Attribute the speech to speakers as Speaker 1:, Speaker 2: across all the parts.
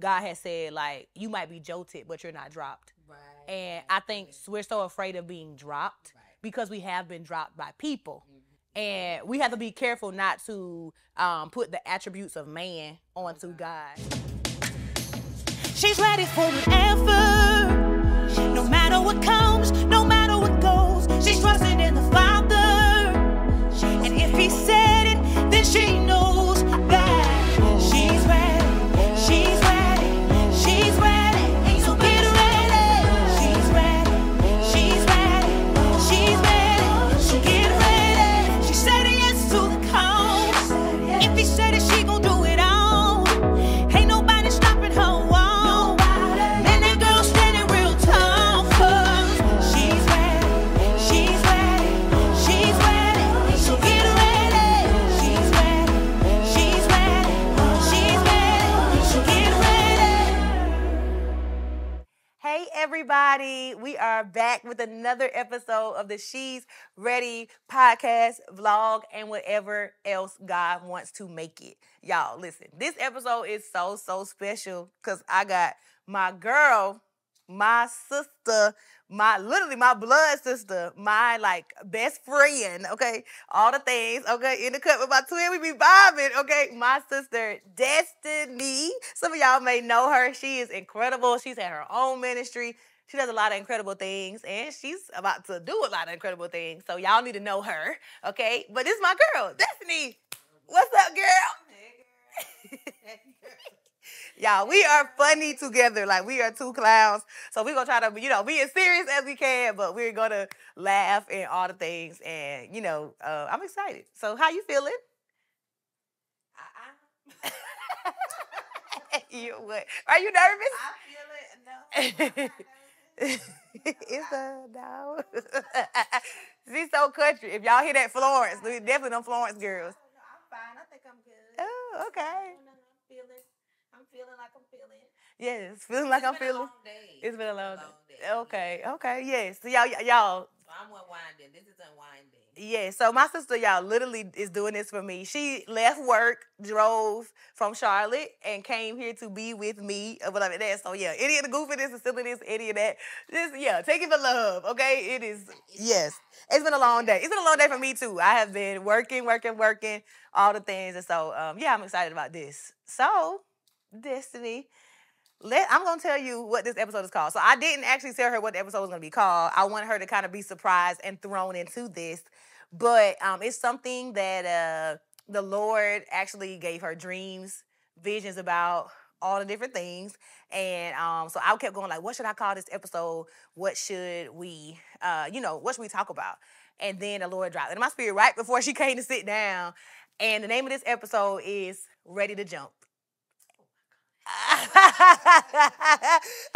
Speaker 1: God has said, like, you might be jolted, but you're not dropped.
Speaker 2: Right.
Speaker 1: And I think we're so afraid of being dropped because we have been dropped by people. And we have to be careful not to put the attributes of man onto God.
Speaker 3: She's ready for whatever. No matter what comes, no matter what goes, she's trusting in the Father. And if He said it, then she knows that she's ready. She's ready. She's ready. So get ready. She's ready. She's ready. She's ready. So get ready. She said yes to the call. If He said it, she gon' do it all. Ain't nobody stopping her.
Speaker 1: Everybody, we are back with another episode of the She's Ready podcast, vlog, and whatever else God wants to make it. Y'all, listen, this episode is so special because I got my girl, my sister, literally my blood sister, my like best friend, okay? All the things, okay? In the cut with my twin, we be vibing, okay? My sister, Destiney. Some of y'all may know her. She is incredible. She's had her own ministry. She does a lot of incredible things, and she's about to do a lot of incredible things. So y'all need to know her, okay? But this is my girl, Destiney. What's up, girl? Hey, girl. Y'all, we are funny together. Like, we are two clowns. So we're going to try to, be as serious as we can, but we're going to laugh and all the things. And, I'm excited. So how you feeling? You what? Are you nervous?
Speaker 2: I feel it. No.
Speaker 1: It's a no. She's so country. If y'all hear that Florence, we definitely them Florence girls.
Speaker 2: No, I'm fine. I think I'm good.
Speaker 1: Oh, okay.
Speaker 2: I'm feeling like I'm feeling.
Speaker 1: Yes, feeling like I'm feeling. It's been a long day. Okay, yes. So y'all.
Speaker 2: I'm unwinding. This is unwinding.
Speaker 1: Yeah, so my sister, y'all, literally is doing this for me. She left work, drove from Charlotte, and came here to be with me. Whatever that. So, yeah, any of the goofiness, the silliness, any of that, just, take it for love, okay? It is, yes. It's been a long day. It's been a long day for me, too. I have been working, all the things. And so, I'm excited about this. So, Destiney, I'm going to tell you what this episode is called. So I didn't actually tell her what the episode was going to be called. I wanted her to kind of be surprised and thrown into this. But it's something that the Lord actually gave her dreams, visions about all the different things. And so I kept going like, what should I call this episode? What should we, what should we talk about? And then the Lord dropped it in my spirit right before she came to sit down. And the name of this episode is Ready to Jump.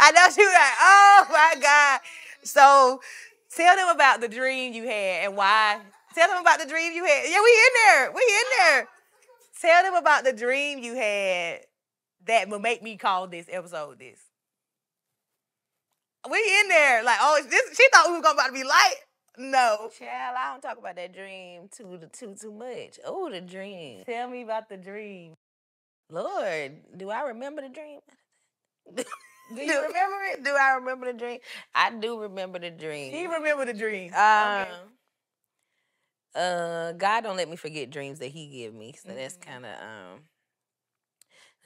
Speaker 1: I know she was like, oh my God. So tell them about the dream you had and why. Tell them about the dream you had. Yeah, we in there. Tell them about the dream you had that would make me call this episode this. We in there. Like, oh, she thought we were about to be light. No.
Speaker 2: Child, I don't talk about that dream too much. Oh, the dream.
Speaker 1: Tell me about the dream.
Speaker 2: Lord, do I remember the dream? Do you remember it? Do I remember the dream? I do remember the dream.
Speaker 1: He remember the dream.
Speaker 2: Okay. God don't let me forget dreams that He give me. So that's kind of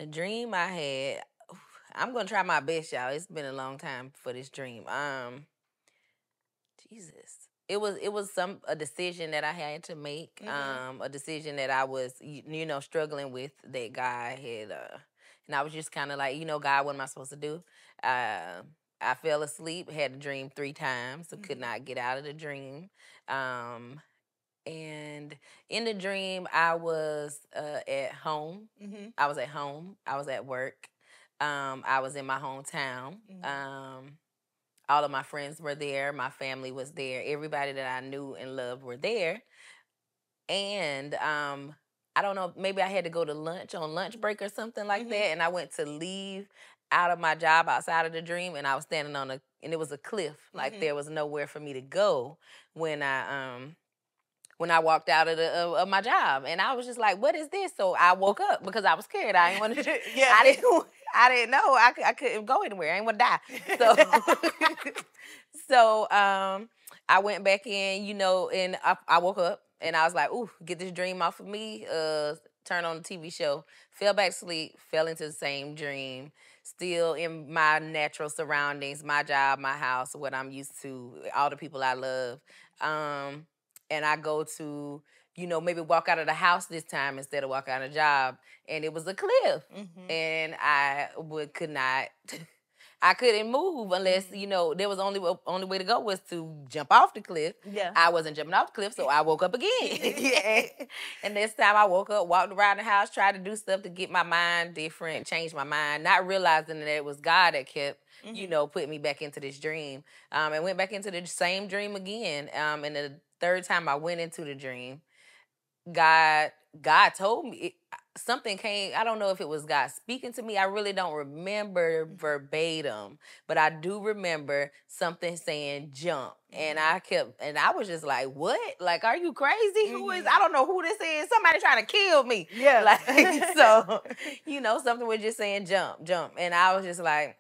Speaker 2: the dream I had. I'm gonna try my best, y'all. It's been a long time for this dream. Jesus. It was a decision that I had to make, a decision that I was, struggling with that God had, and I was just kind of like, God, what am I supposed to do? I fell asleep, had a dream 3 times, so could not get out of the dream. And in the dream, I was at home. I was at home. I was at work. I was in my hometown. All of my friends were there. My family was there. Everybody that I knew and loved were there. And I don't know, maybe I had to go to lunch on lunch break or something like that. And I went to leave out of my job outside of the dream, and I was standing and it was a cliff. Like there was nowhere for me to go when I walked out of my job. And I was just like, what is this? So I woke up because I was scared. I didn't want to. I didn't know. I couldn't go anywhere. I ain't want to die. So, I went back in, and I woke up and I was like, ooh, get this dream off of me. Turn on the TV show. Fell back asleep. Fell into the same dream. Still in my natural surroundings, my job, my house, what I'm used to, all the people I love. And I go to, maybe walk out of the house this time instead of walk out of the job. And it was a cliff. Mm-hmm. And I could not... I couldn't move unless, there was only way to go was to jump off the cliff. Yeah. I wasn't jumping off the cliff, so I woke up again. Yeah. And this time I woke up, walked around the house, tried to do stuff to get my mind different, change my mind, not realizing that it was God that kept, putting me back into this dream. And went back into the same dream again. And the third time I went into the dream, God told me... something came, I don't know if it was God speaking to me. I really don't remember verbatim, but I do remember something saying jump. And I was just like, what? Like, are you crazy? Who is, I don't know who this is. Somebody trying to kill me. Yeah. Like, so, something was just saying jump. And I was just like,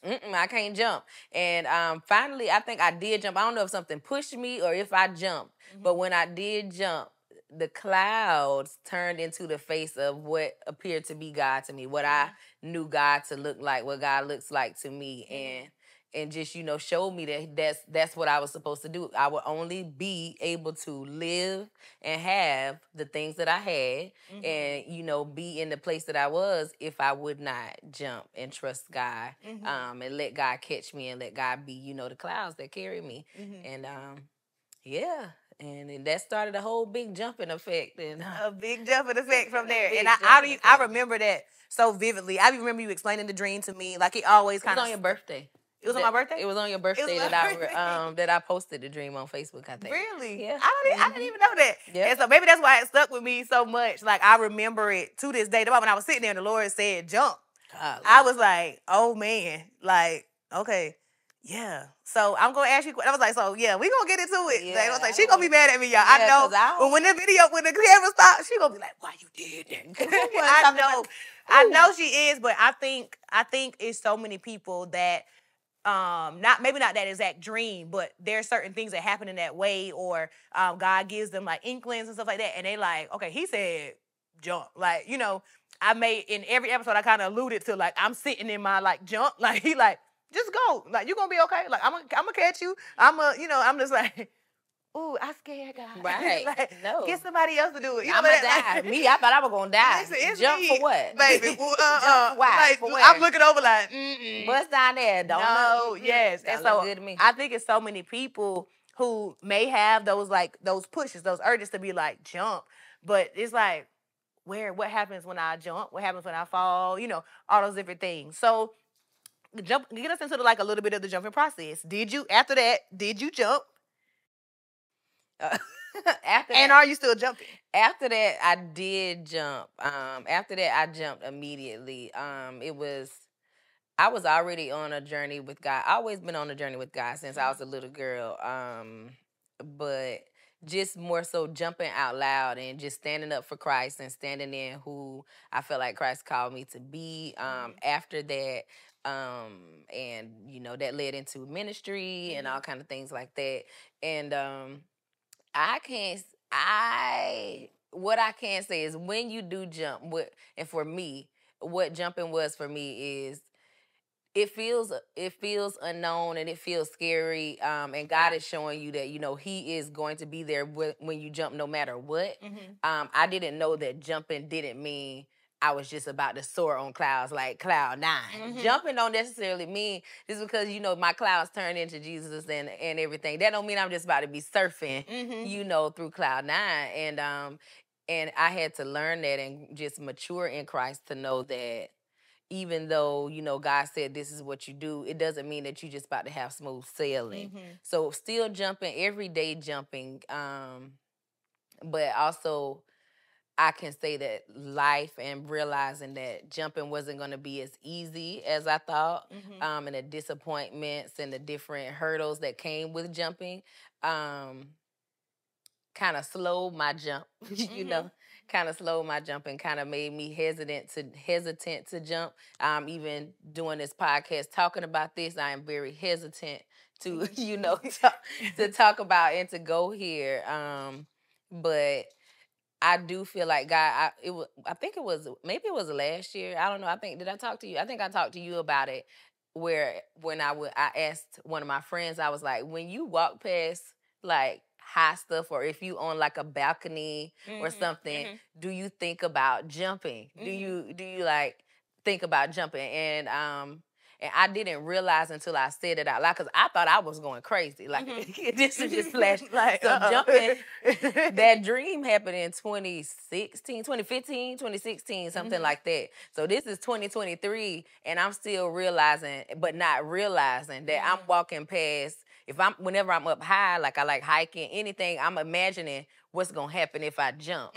Speaker 2: I can't jump. And finally, I think I did jump. I don't know if something pushed me or if I jumped, but when I did jump, the clouds turned into the face of what appeared to be God to me, what I knew God to look like, what God looks like to me, and just, showed me that that's what I was supposed to do. I would only be able to live and have the things that I had and, be in the place that I was if I would not jump and trust God and let God catch me and let God be, the clouds that carry me. And, yeah. And that started a whole big jumping effect. And
Speaker 1: a big jumping effect from there. And I remember that so vividly. I remember you explaining the dream to me. Like, it always kind of...
Speaker 2: It was on your birthday.
Speaker 1: It was on my birthday?
Speaker 2: It was on your birthday that I posted the dream on Facebook, I think.
Speaker 1: Really?
Speaker 2: Yeah.
Speaker 1: I didn't even know that. Yep. And so maybe that's why it stuck with me so much. Like, I remember it to this day. When I was sitting there and the Lord said jump, I was like, oh, man. Like, okay. Yeah. So I'm going to ask you, I was like, so yeah, we going to get into it. Yeah, like, I was like, she going to be mad at me, y'all. Yeah, I know. But when the camera stops, she going to be like, why you did that? I know she is, but I think it's so many people that, maybe not that exact dream, but there's certain things that happen in that way, or God gives them like inklings and stuff like that. And they like, okay, he said jump. Like, I made, in every episode, I kind of alluded to like, I'm sitting in my like jump. Like, he like, just go. Like, you're going to be okay. Like, I'm going to catch you. I'm just like, ooh, I scared God.
Speaker 2: Right.
Speaker 1: Like, no. Get somebody else to do it.
Speaker 2: I'm going to die. Me, I thought I was going to die.
Speaker 1: It's
Speaker 2: jump
Speaker 1: me,
Speaker 2: for what?
Speaker 1: Baby.
Speaker 2: Jump for why?
Speaker 1: Like,
Speaker 2: for where?
Speaker 1: I'm looking over like,
Speaker 2: what's down there? Don't know.
Speaker 1: Yes. And so good to me. I think it's so many people who may have those pushes, those urges to be like, jump. But it's like, what happens when I jump? What happens when I fall? All those different things. So, get us into a little bit of the jumping process. After that, did you jump? And are you still jumping?
Speaker 2: After that, I did jump. After that, I jumped immediately. I was already on a journey with God. I've always been on a journey with God since I was a little girl. But just more so jumping out loud and just standing up for Christ and standing in who I felt like Christ called me to be. After that, and that led into ministry and all kind of things like that. And what I can say is when you do jump, and for me, what jumping was for me is it feels unknown and it feels scary. And God is showing you that, he is going to be there when you jump no matter what. I didn't know that jumping didn't mean I was just about to soar on clouds like cloud 9. Jumping don't necessarily mean just because, my clouds turn into Jesus and everything. That don't mean I'm just about to be surfing, through cloud 9. And I had to learn that and just mature in Christ to know that even though, God said this is what you do, it doesn't mean that you're just about to have smooth sailing. So still jumping, everyday jumping, but also I can say that life and realizing that jumping wasn't going to be as easy as I thought, and the disappointments and the different hurdles that came with jumping kind of slowed my jump, kind of slowed my jumping, kind of made me hesitant to jump. Even doing this podcast, talking about this, I am very hesitant to, to talk about and to go here. But I do feel like God, I think it was last year. I don't know. Did I talk to you? I think I talked to you about it, where when I asked one of my friends, I was like, when you walk past like high stuff, or if you on like a balcony or something, do you think about jumping? Do you like think about jumping? And I didn't realize until I said it out loud, because I thought I was going crazy. Like, this is just flash.
Speaker 1: Like,
Speaker 2: so jumping, that dream happened in 2016, 2015, 2016, something like that. So this is 2023, and I'm still realizing, but not realizing that I'm walking past, whenever I'm up high, like I like hiking, anything, I'm imagining what's going to happen if I jump.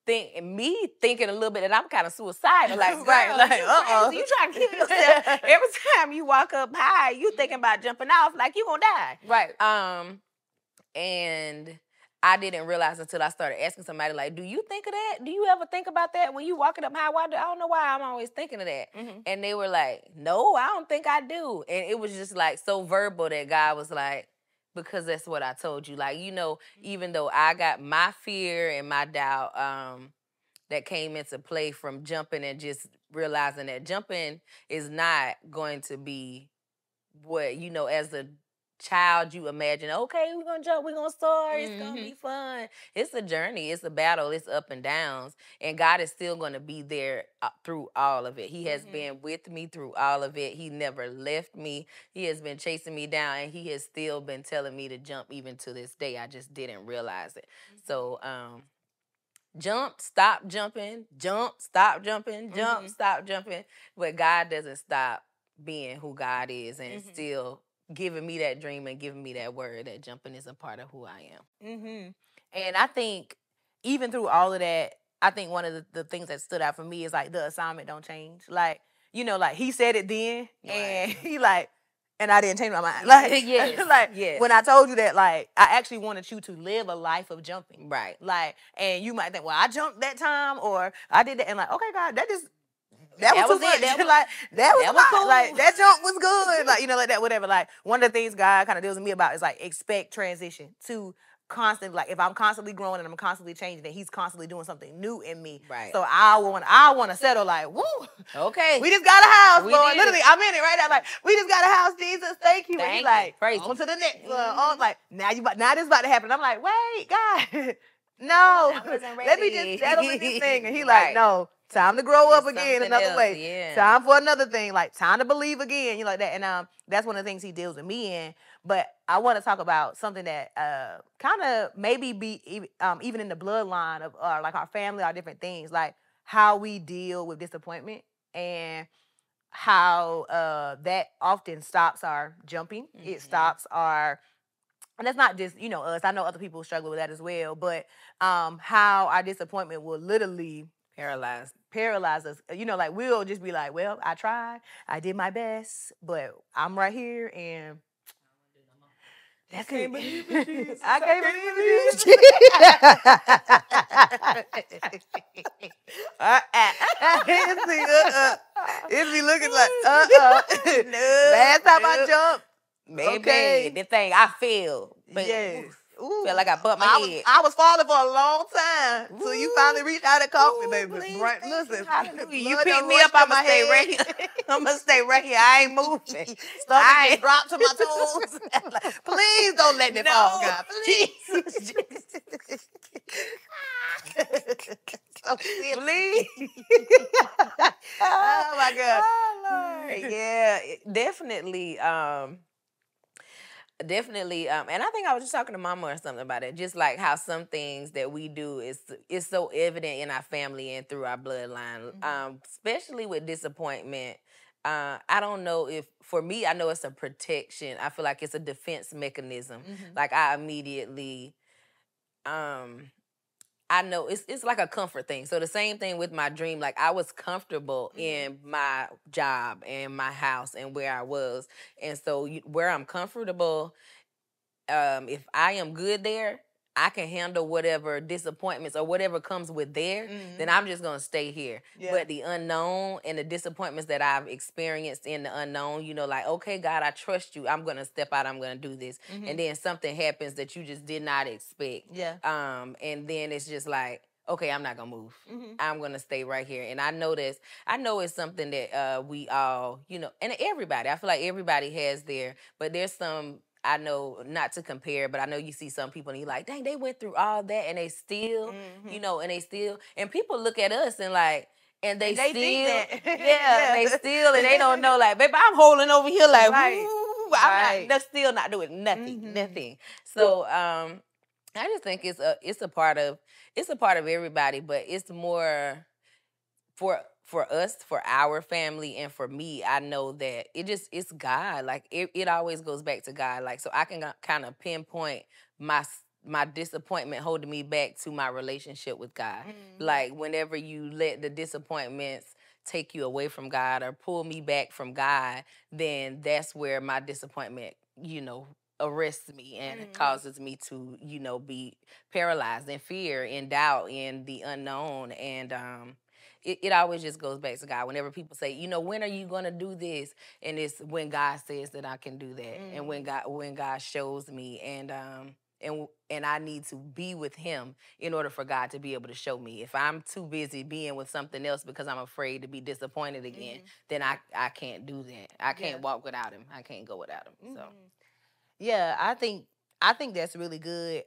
Speaker 2: Thinking a little bit that I'm kind of suicidal. Like,
Speaker 1: right, like,
Speaker 2: you trying to kill yourself. Every time you walk up high, you thinking about jumping off like you going to die.
Speaker 1: Right.
Speaker 2: And I didn't realize until I started asking somebody, like, do you think of that? Do you ever think about that when you walking up high? I don't know why I'm always thinking of that. And they were like, no, I don't think I do. And it was just like so verbal that God was like, because that's what I told you. Like, even though I got my fear and my doubt that came into play from jumping, and just realizing that jumping is not going to be what, as a child you imagine, okay, we're going to jump, we're going to soar, it's going to be fun. It's a journey, it's a battle, it's up and downs. And God is still going to be there through all of it. He has been with me through all of it. He never left me. He has been chasing me down, and he has still been telling me to jump even to this day. I just didn't realize it. So, jump, stop jumping, jump, stop jumping, jump, stop jumping. But God doesn't stop being who God is, and still giving me that dream and giving me that word that jumping is a part of who I am.
Speaker 1: And I think even through all of that, I think one of the things that stood out for me is like the assignment don't change. Like, like he said it then, and he like, and I didn't change my mind. Like, when I told you that, like, I actually wanted you to live a life of jumping.
Speaker 2: Right.
Speaker 1: Like, and you might think, well, I jumped that time, or I did that, and like, okay, God, that was too much. That was cool. Like, that jump was good. Like, like that, whatever. Like, one of the things God kind of deals with me about is like, expect transition to constantly, like, if I'm constantly growing and I'm constantly changing, then he's constantly doing something new in me.
Speaker 2: Right.
Speaker 1: So I want to settle like, woo.
Speaker 2: Okay.
Speaker 1: We just got a house, Lord. Literally, I'm in it right now. Like, we just got a house, Jesus. Thank you. And he's like,
Speaker 2: praise
Speaker 1: on to the next one. On, like, now this is about to happen. I'm like, wait, God. No. Let me just settle in this thing. And he like, no. Time to grow up again another way.
Speaker 2: Yeah.
Speaker 1: Time for another thing. Like, time to believe again. Like that. And that's one of the things he deals with me in. But I want to talk about something that kind of maybe be even in the bloodline of like our family, our different things, like how we deal with disappointment, and how that often stops our jumping. It stops our, and that's not just, us. I know other people struggle with that as well. But how our disappointment will literally paralyze us. Like, we'll just be like, well, I tried. I did my best. But I'm right here, and that's it. I can't believe it. It's be looking like, Last time I jumped,
Speaker 2: maybe the thing I feel. But
Speaker 1: yes.
Speaker 2: Feel like I bumped my head.
Speaker 1: I was falling for a long time until you finally reached out and caught me, baby. Right, listen,
Speaker 2: you pick me up, I'ma stay right here. I'ma stay right here. I ain't moving.
Speaker 1: I ain't dropped to my toes. Like, please don't let me fall, God. Please. Please. Oh my God.
Speaker 2: Oh Lord. Yeah, definitely. Definitely, and I think I was just talking to Mama or something about it. Just like how some things that we do is so evident in our family and through our bloodline, especially with disappointment. I don't know if, for me, I know it's a protection. I feel like it's a defense mechanism. Like, I immediately, I know it's like a comfort thing. So the same thing with my dream. Like, I was comfortable in my job and my house and where I was. And so where I'm comfortable, if I am good there, I can handle whatever disappointments or whatever comes with there, then I'm just going to stay here.
Speaker 1: Yeah.
Speaker 2: But the unknown and the disappointments that I've experienced in the unknown, you know, like, okay, God, I trust you. I'm going to step out. I'm going to do this. And then something happens that you just did not expect.
Speaker 1: Yeah.
Speaker 2: And then it's just like, okay, I'm not going to move. I'm going to stay right here. And I know this. I know it's something that we all, you know, and everybody, I feel like everybody has but there's some, I know, not to compare, but I know you see some people and you're like, dang, they went through all that and they still, you know, and people look at us and like, and they still,
Speaker 1: think that.
Speaker 2: they still, and they don't know, like, baby, I'm holding over here like,
Speaker 1: Right.
Speaker 2: woo,
Speaker 1: Right.
Speaker 2: I'm still not doing nothing. So, I just think it's a part of everybody, but it's more for us, for our family, and for me. I know that it's God. Like it always goes back to God. Like, so I can kind of pinpoint my disappointment holding me back to my relationship with God. Like whenever you let the disappointments take you away from God or pull me back from God, then that's where my disappointment, you know, arrests me and causes me to, you know, be paralyzed in fear, in doubt, in the unknown. And it always just goes back to God. Whenever people say, you know, when are you going to do this? And it's when God says that I can do that. And when God shows me, and I need to be with him in order for God to be able to show me. If I'm too busy being with something else because I'm afraid to be disappointed again, then I can't do that. I can't walk without him. I can't go without him. So
Speaker 1: yeah, I think that's really good.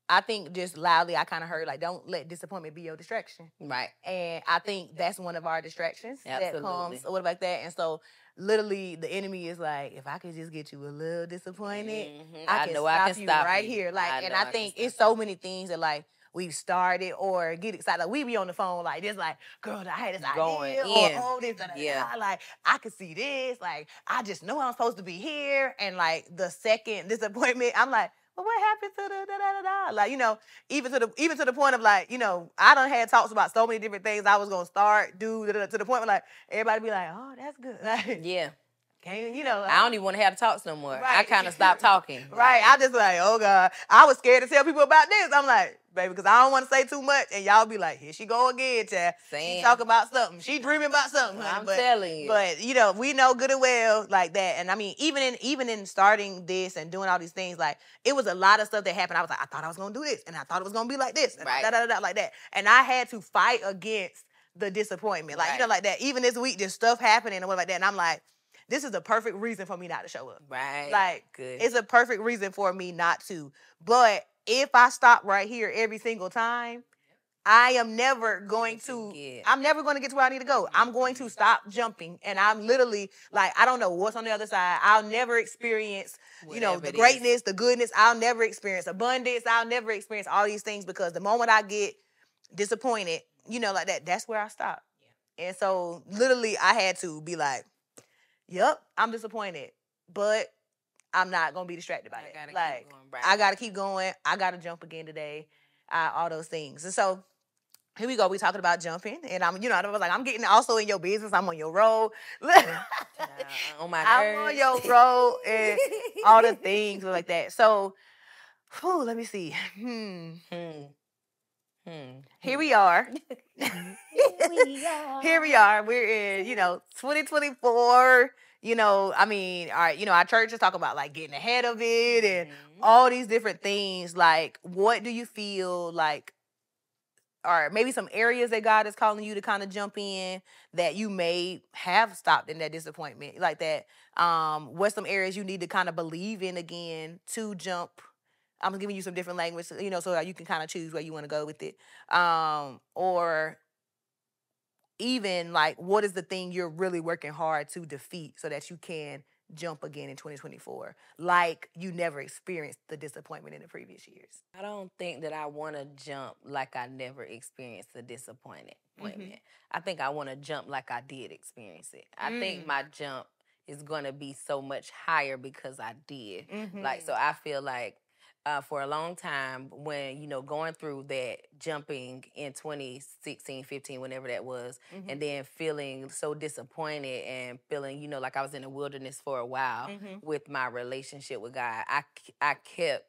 Speaker 1: I think just loudly, I kind of heard, like, don't let disappointment be your distraction.
Speaker 2: Right.
Speaker 1: And I think that's one of our distractions that
Speaker 2: Absolutely.
Speaker 1: comes, or what like that. And so, literally, the enemy is like, if I could just get you a little disappointed, I can stop you right here. Like, and I think it's so many things that, like, we've started or get excited. Like, we be on the phone, like, just like, girl, I had this idea. Or, oh, this, like, I could see this. Like, I just know I'm supposed to be here. And, like, the second disappointment, I'm like, well, what happened to the da-da-da-da? Like, you know, even to the point of, like, you know, I done had talks about so many different things I was going to start, do, to the point where, like, everybody be like, oh, that's good. Like,
Speaker 2: yeah.
Speaker 1: Can't, you know.
Speaker 2: I don't even want to have talks no more.
Speaker 1: Right.
Speaker 2: I kind of stopped talking.
Speaker 1: Right. I just like, oh, God. I was scared to tell people about this. I'm like, baby, because I don't want to say too much. And y'all be like, here she go again, child. She talk about something. She dreaming about something.
Speaker 2: I'm telling you.
Speaker 1: But, you know, we know good and well like that. And, I mean, even in starting this and doing all these things, like, it was a lot of stuff that happened. I was like, I thought I was going to do this. And I thought it was going to be like this. And da-da-da-da, like that. And I had to fight against the disappointment. Like, you know, like that. Even this week, just stuff happening and what like that. And I'm like, this is the perfect reason for me not to show up.
Speaker 2: Right.
Speaker 1: Like,
Speaker 2: good.
Speaker 1: It's a perfect reason for me not to. But if I stop right here every single time, I am never going to get where I need to go. I'm going to stop jumping. And I'm literally, like, I don't know what's on the other side. I'll never experience, you know, the greatness, the goodness. I'll never experience abundance. I'll never experience all these things because the moment I get disappointed, you know, like that, that's where I stop. Yeah. And so, literally, I had to be like, yep, I'm disappointed, but I'm not going to be distracted by it. Like, I got to keep going. I got to jump again today. All those things. And so, here we go. We talking about jumping. And I was like, I'm getting also in your business. I'm on your road.
Speaker 2: On my nerves.
Speaker 1: I'm on your road and all the things like that. So, let me see. Here we are. Here we are. We're in, 2024. I mean, all right, our church is talking about, like, getting ahead of it and all these different things. Like, what do you feel like, or maybe some areas that God is calling you to kind of jump in that you may have stopped in that disappointment like that? What's some areas you need to kind of believe in again to jump? I'm giving you some different language, so that you can kind of choose where you want to go with it. Or even, like, what is the thing you're really working hard to defeat so that you can jump again in 2024, like you never experienced the disappointment in the previous years?
Speaker 2: I don't think that I want to jump like I never experienced the disappointment. I think I want to jump like I did experience it. I think my jump is going to be so much higher because I did. Like, so I feel like for a long time when, going through that jumping in 2016, 15, whenever that was, and then feeling so disappointed and feeling, like I was in the wilderness for a while with my relationship with God, I kept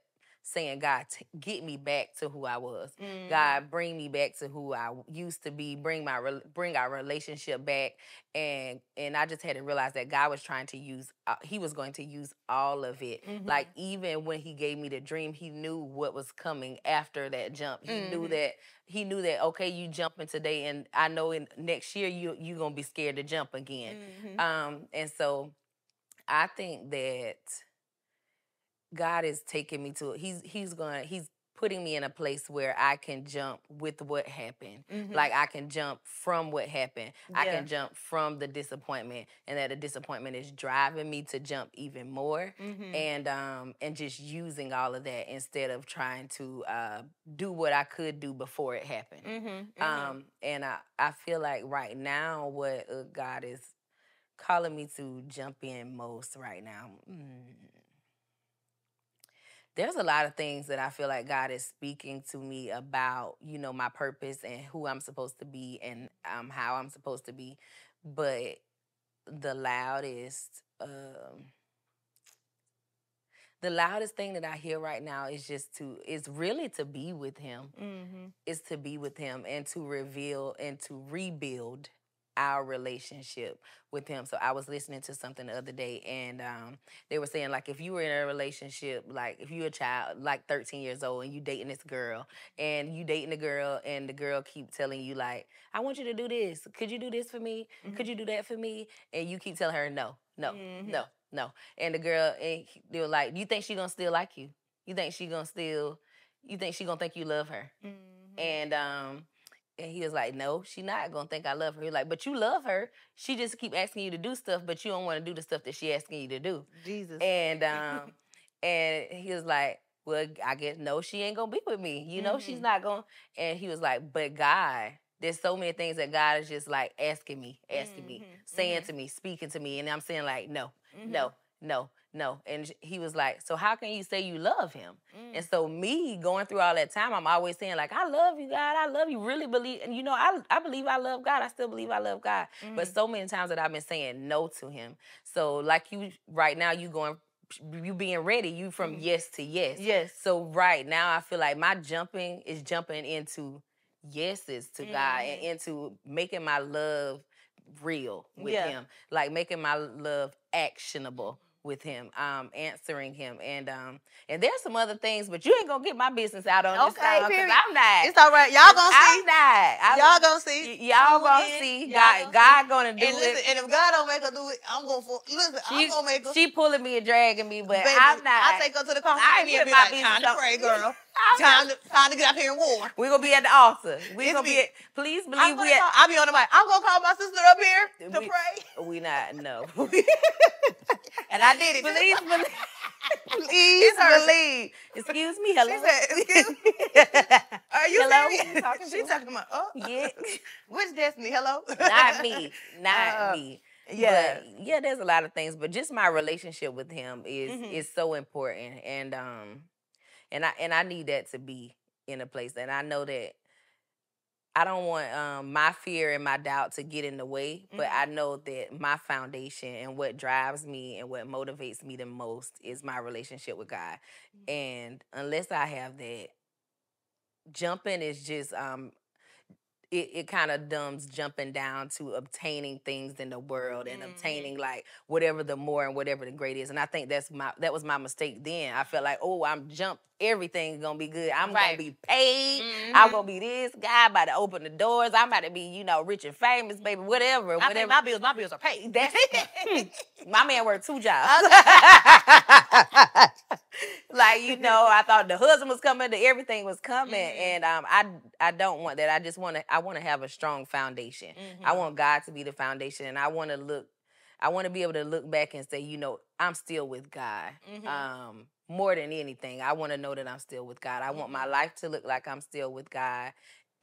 Speaker 2: saying, God, get me back to who I was. God, bring me back to who I used to be. Bring our relationship back. And I just had to realize that God was trying to use, he was going to use all of it. Like, even when he gave me the dream, he knew what was coming after that jump. He knew that, okay, you jumping today, and I know in next year you're going to be scared to jump again. And so I think that God is taking me to, he's putting me in a place where I can jump with what happened. Like, I can jump from what happened. I can jump from the disappointment, and that the disappointment is driving me to jump even more. And just using all of that instead of trying to do what I could do before it happened. And I feel like right now what God is calling me to jump in most right now. There's a lot of things that I feel like God is speaking to me about, you know, my purpose and who I'm supposed to be and how I'm supposed to be. But the loudest thing that I hear right now is really to be with him. Is to be with him and to reveal and to rebuild our relationship with him. So I was listening to something the other day, and they were saying, like, if you were in a relationship, like if you're a child, like 13 years old, and you dating this girl, and you dating the girl, and the girl keep telling you, like, I want you to do this. Could you do this for me? Could you do that for me? And you keep telling her, no. And the girl, and they were like, you think she gonna still like you? You think she gonna think you love her? And he was like, no, she not going to think I love her. He was like, but you love her. She just keep asking you to do stuff, but you don't want to do the stuff that she asking you to do.
Speaker 1: Jesus.
Speaker 2: And and he was like, well, I guess, no, she ain't going to be with me. You know, she's not going to. And he was like, but God, there's so many things that God is just like asking me, saying to me, speaking to me. And I'm saying like, no. And he was like, so how can you say you love him? And so me going through all that time, I'm always saying like, I love you, God. I love you. Really believe. And you know, I believe I love God. I still believe I love God. But so many times that I've been saying no to him. So like you right now, you being ready, you from yes to yes.
Speaker 1: Yes.
Speaker 2: So right now I feel like my jumping is jumping into yeses to God and into making my love real with him. Like making my love actionable with him, answering him, and there's some other things, but you ain't gonna get my business out on this time, because I'm not.
Speaker 1: It's all right. Y'all gonna see.
Speaker 2: I'm not.
Speaker 1: Y'all gonna see.
Speaker 2: Y'all gonna see. God gonna do
Speaker 1: and listen,
Speaker 2: it.
Speaker 1: And if God don't make her do it, I'm gonna make her.
Speaker 2: She pulling me and dragging me, but
Speaker 1: Baby,
Speaker 2: I'm not.
Speaker 1: I take her to the coffee and be
Speaker 2: my
Speaker 1: like, time to pray, girl. Time to get up here and war.
Speaker 2: We're gonna be at the altar. We're gonna be at, please believe
Speaker 1: I'll be on the mic. I'm gonna call my sister up here to pray.
Speaker 2: We not, no.
Speaker 1: And I did it.
Speaker 2: Please believe.
Speaker 1: Please believe.
Speaker 2: Excuse me, hello.
Speaker 1: She said, excuse me. Are you
Speaker 2: hello?
Speaker 1: serious? She's talking about,
Speaker 2: yeah.
Speaker 1: Which Destiny? Hello?
Speaker 2: Not me. Not me.
Speaker 1: Yeah.
Speaker 2: But, yeah, there's a lot of things, but just my relationship with him is so important, and I need that to be in a place, and I know that I don't want my fear and my doubt to get in the way, but I know that my foundation and what drives me and what motivates me the most is my relationship with God. And unless I have that, jumping is just it kind of dumbs jumping down to obtaining things in the world and obtaining like whatever the more and whatever the great is. And I think that was my mistake then. I felt like, oh, I'm jumped. Everything's going to be good. I'm going to be paid. I'm going to be this guy. I'm about to open the doors. I'm about to be, you know, rich and famous, baby, whatever.
Speaker 1: I think my bills are paid.
Speaker 2: That's, my man worked 2 jobs. Like, you know, I thought the husband was coming, everything was coming. And I don't want that. I want to have a strong foundation. I want God to be the foundation, and I want to be able to look back and say, you know, I'm still with God. More than anything, I want to know that I'm still with God. I want my life to look like I'm still with God,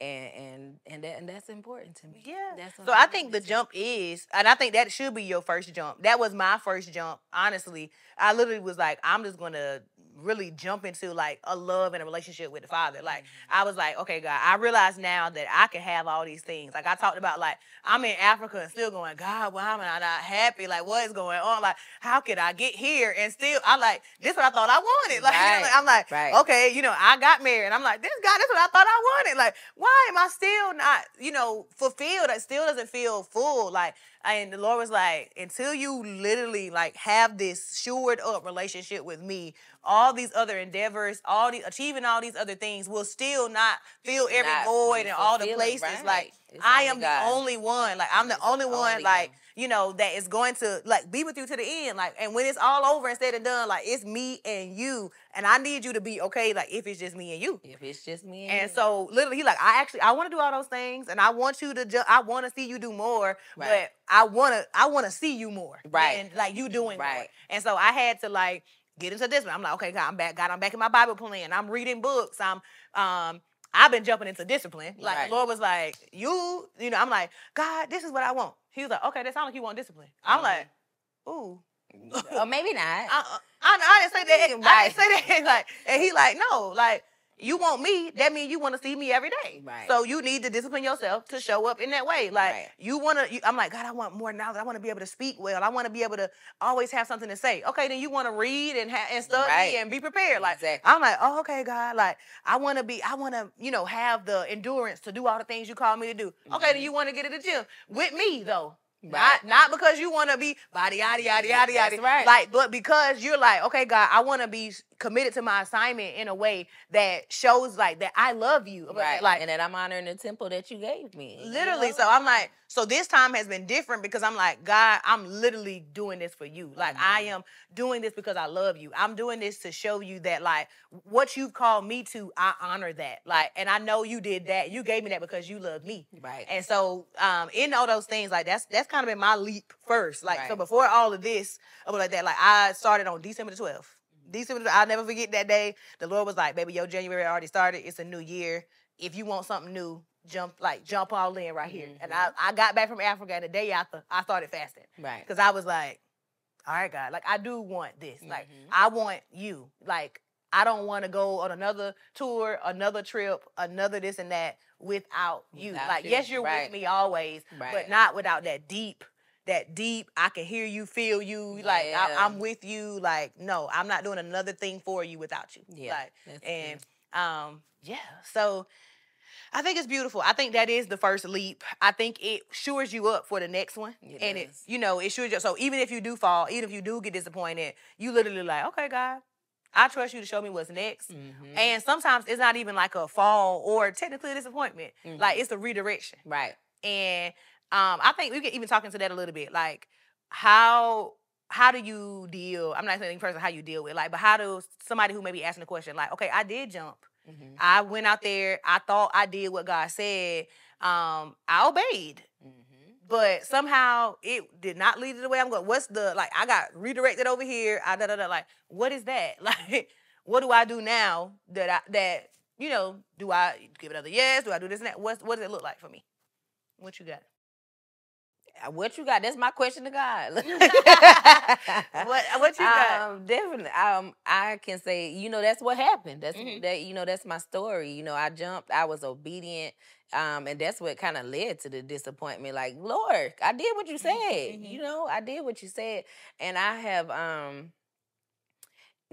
Speaker 2: and that's important to me.
Speaker 1: Yeah. So I think the jump is, and I think that should be your first jump. That was my first jump. Honestly, I literally was like, I'm just gonna really jump into like a love and a relationship with the Father. Like I was like, okay, God, I realize now that I can have all these things. Like I talked about, like I'm in Africa and still going, God, why am I not happy? Like what is going on? Like how could I get here and still? I'm like, this is what I thought I wanted. Like, you know, I'm like, okay, you know, I got married, and I'm like, this guy, this is what I thought I wanted. Like, why am I still not, you know, fulfilled? It still doesn't feel full. Like, and the Lord was like, until you literally like have this shored up relationship with me, all these other endeavors, achieving all these other things will still not fill every void and all the places. Like I am the only one. Like I'm the only one. Like you know that is going to like be with you to the end. Like and when it's all over and said and done, like it's me and you. And I need you to be okay. Like if it's just me and you.
Speaker 2: If it's just me and you.
Speaker 1: And so literally, he like I want to do all those things, and I want you to. I want to see you do more, but I want to see you more, and like you doing more. And so I had to like get into this one. I'm like, okay, God, I'm back. God, I'm back in my Bible plan. I'm reading books. I've been jumping into discipline. Like the Lord was like, you know, I'm like, God, this is what I want. He was like, okay, that sounds like you want discipline. I'm like, ooh.
Speaker 2: Or maybe not.
Speaker 1: I didn't say that. I didn't say that. Like, and he like, no, like, you want me, that means you want to see me every day. Right. So you need to discipline yourself to show up in that way. Like, you want to, I'm like, God, I want more knowledge. I want to be able to speak well. I want to be able to always have something to say. Okay, then you want to read and study and be prepared. Like, I'm like, oh, okay, God. Like, I want to, you know, have the endurance to do all the things you call me to do. Okay, then you want to get to the gym with me, though. Not because you want to be body, yada, yada, yada, yada. Right. Like, but because you're like, okay, God, I want to be committed to my assignment in a way that shows like that I love you.
Speaker 2: Right.
Speaker 1: Like,
Speaker 2: and that I'm honoring the temple that you gave me.
Speaker 1: Literally.
Speaker 2: You know?
Speaker 1: So I'm like, so this time has been different because I'm like, God, I'm literally doing this for you. Like I am doing this because I love you. I'm doing this to show you that like what you've called me to, I honor that. Like, and I know you did that. You gave me that because you love me. Right. And so in all those things, like that's kind of been my leap first. Like, so before all of this, I was like that, like I started on December the 12th. I'll never forget that day. The Lord was like, baby, your January already started. It's a new year. If you want something new, jump all in right here. And I got back from Africa, and the day after, I started fasting. Right. Because I was like, all right, God, like I do want this. Like I want you. Like I don't want to go on another tour, another trip, another this and that without you. Like, yes, you're with me always, but not without that deep, I can hear you, feel you, like, I'm with you, like, no, I'm not doing another thing for you without you. Yeah, like, and, so I think it's beautiful. I think that is the first leap. I think it shores you up for the next one. It shores you up. So even if you do fall, even if you do get disappointed, you literally like, okay, God, I trust you to show me what's next. And sometimes it's not even like a fall or technically a disappointment. Like, it's a redirection. Right. And I think we can even talk into that a little bit. Like, how do you deal? I'm not saying person how you deal with, like, but how does somebody who may be asking the question, like, okay, I did jump. I went out there. I thought I did what God said. I obeyed. But somehow it did not lead to the way I'm going. What's the, like, I got redirected over here. Like, what is that? Like, what do I do now that, you know, do I give another yes? Do I do this and that? What does it look like for me? What you got?
Speaker 2: What you got? That's my question to God.
Speaker 1: What you got?
Speaker 2: Definitely. I can say, you know, that's what happened. That's that. You know, that's my story. You know, I jumped. I was obedient, and that's what kind of led to the disappointment. Like, Lord, I did what you said. You know, I did what you said, and I have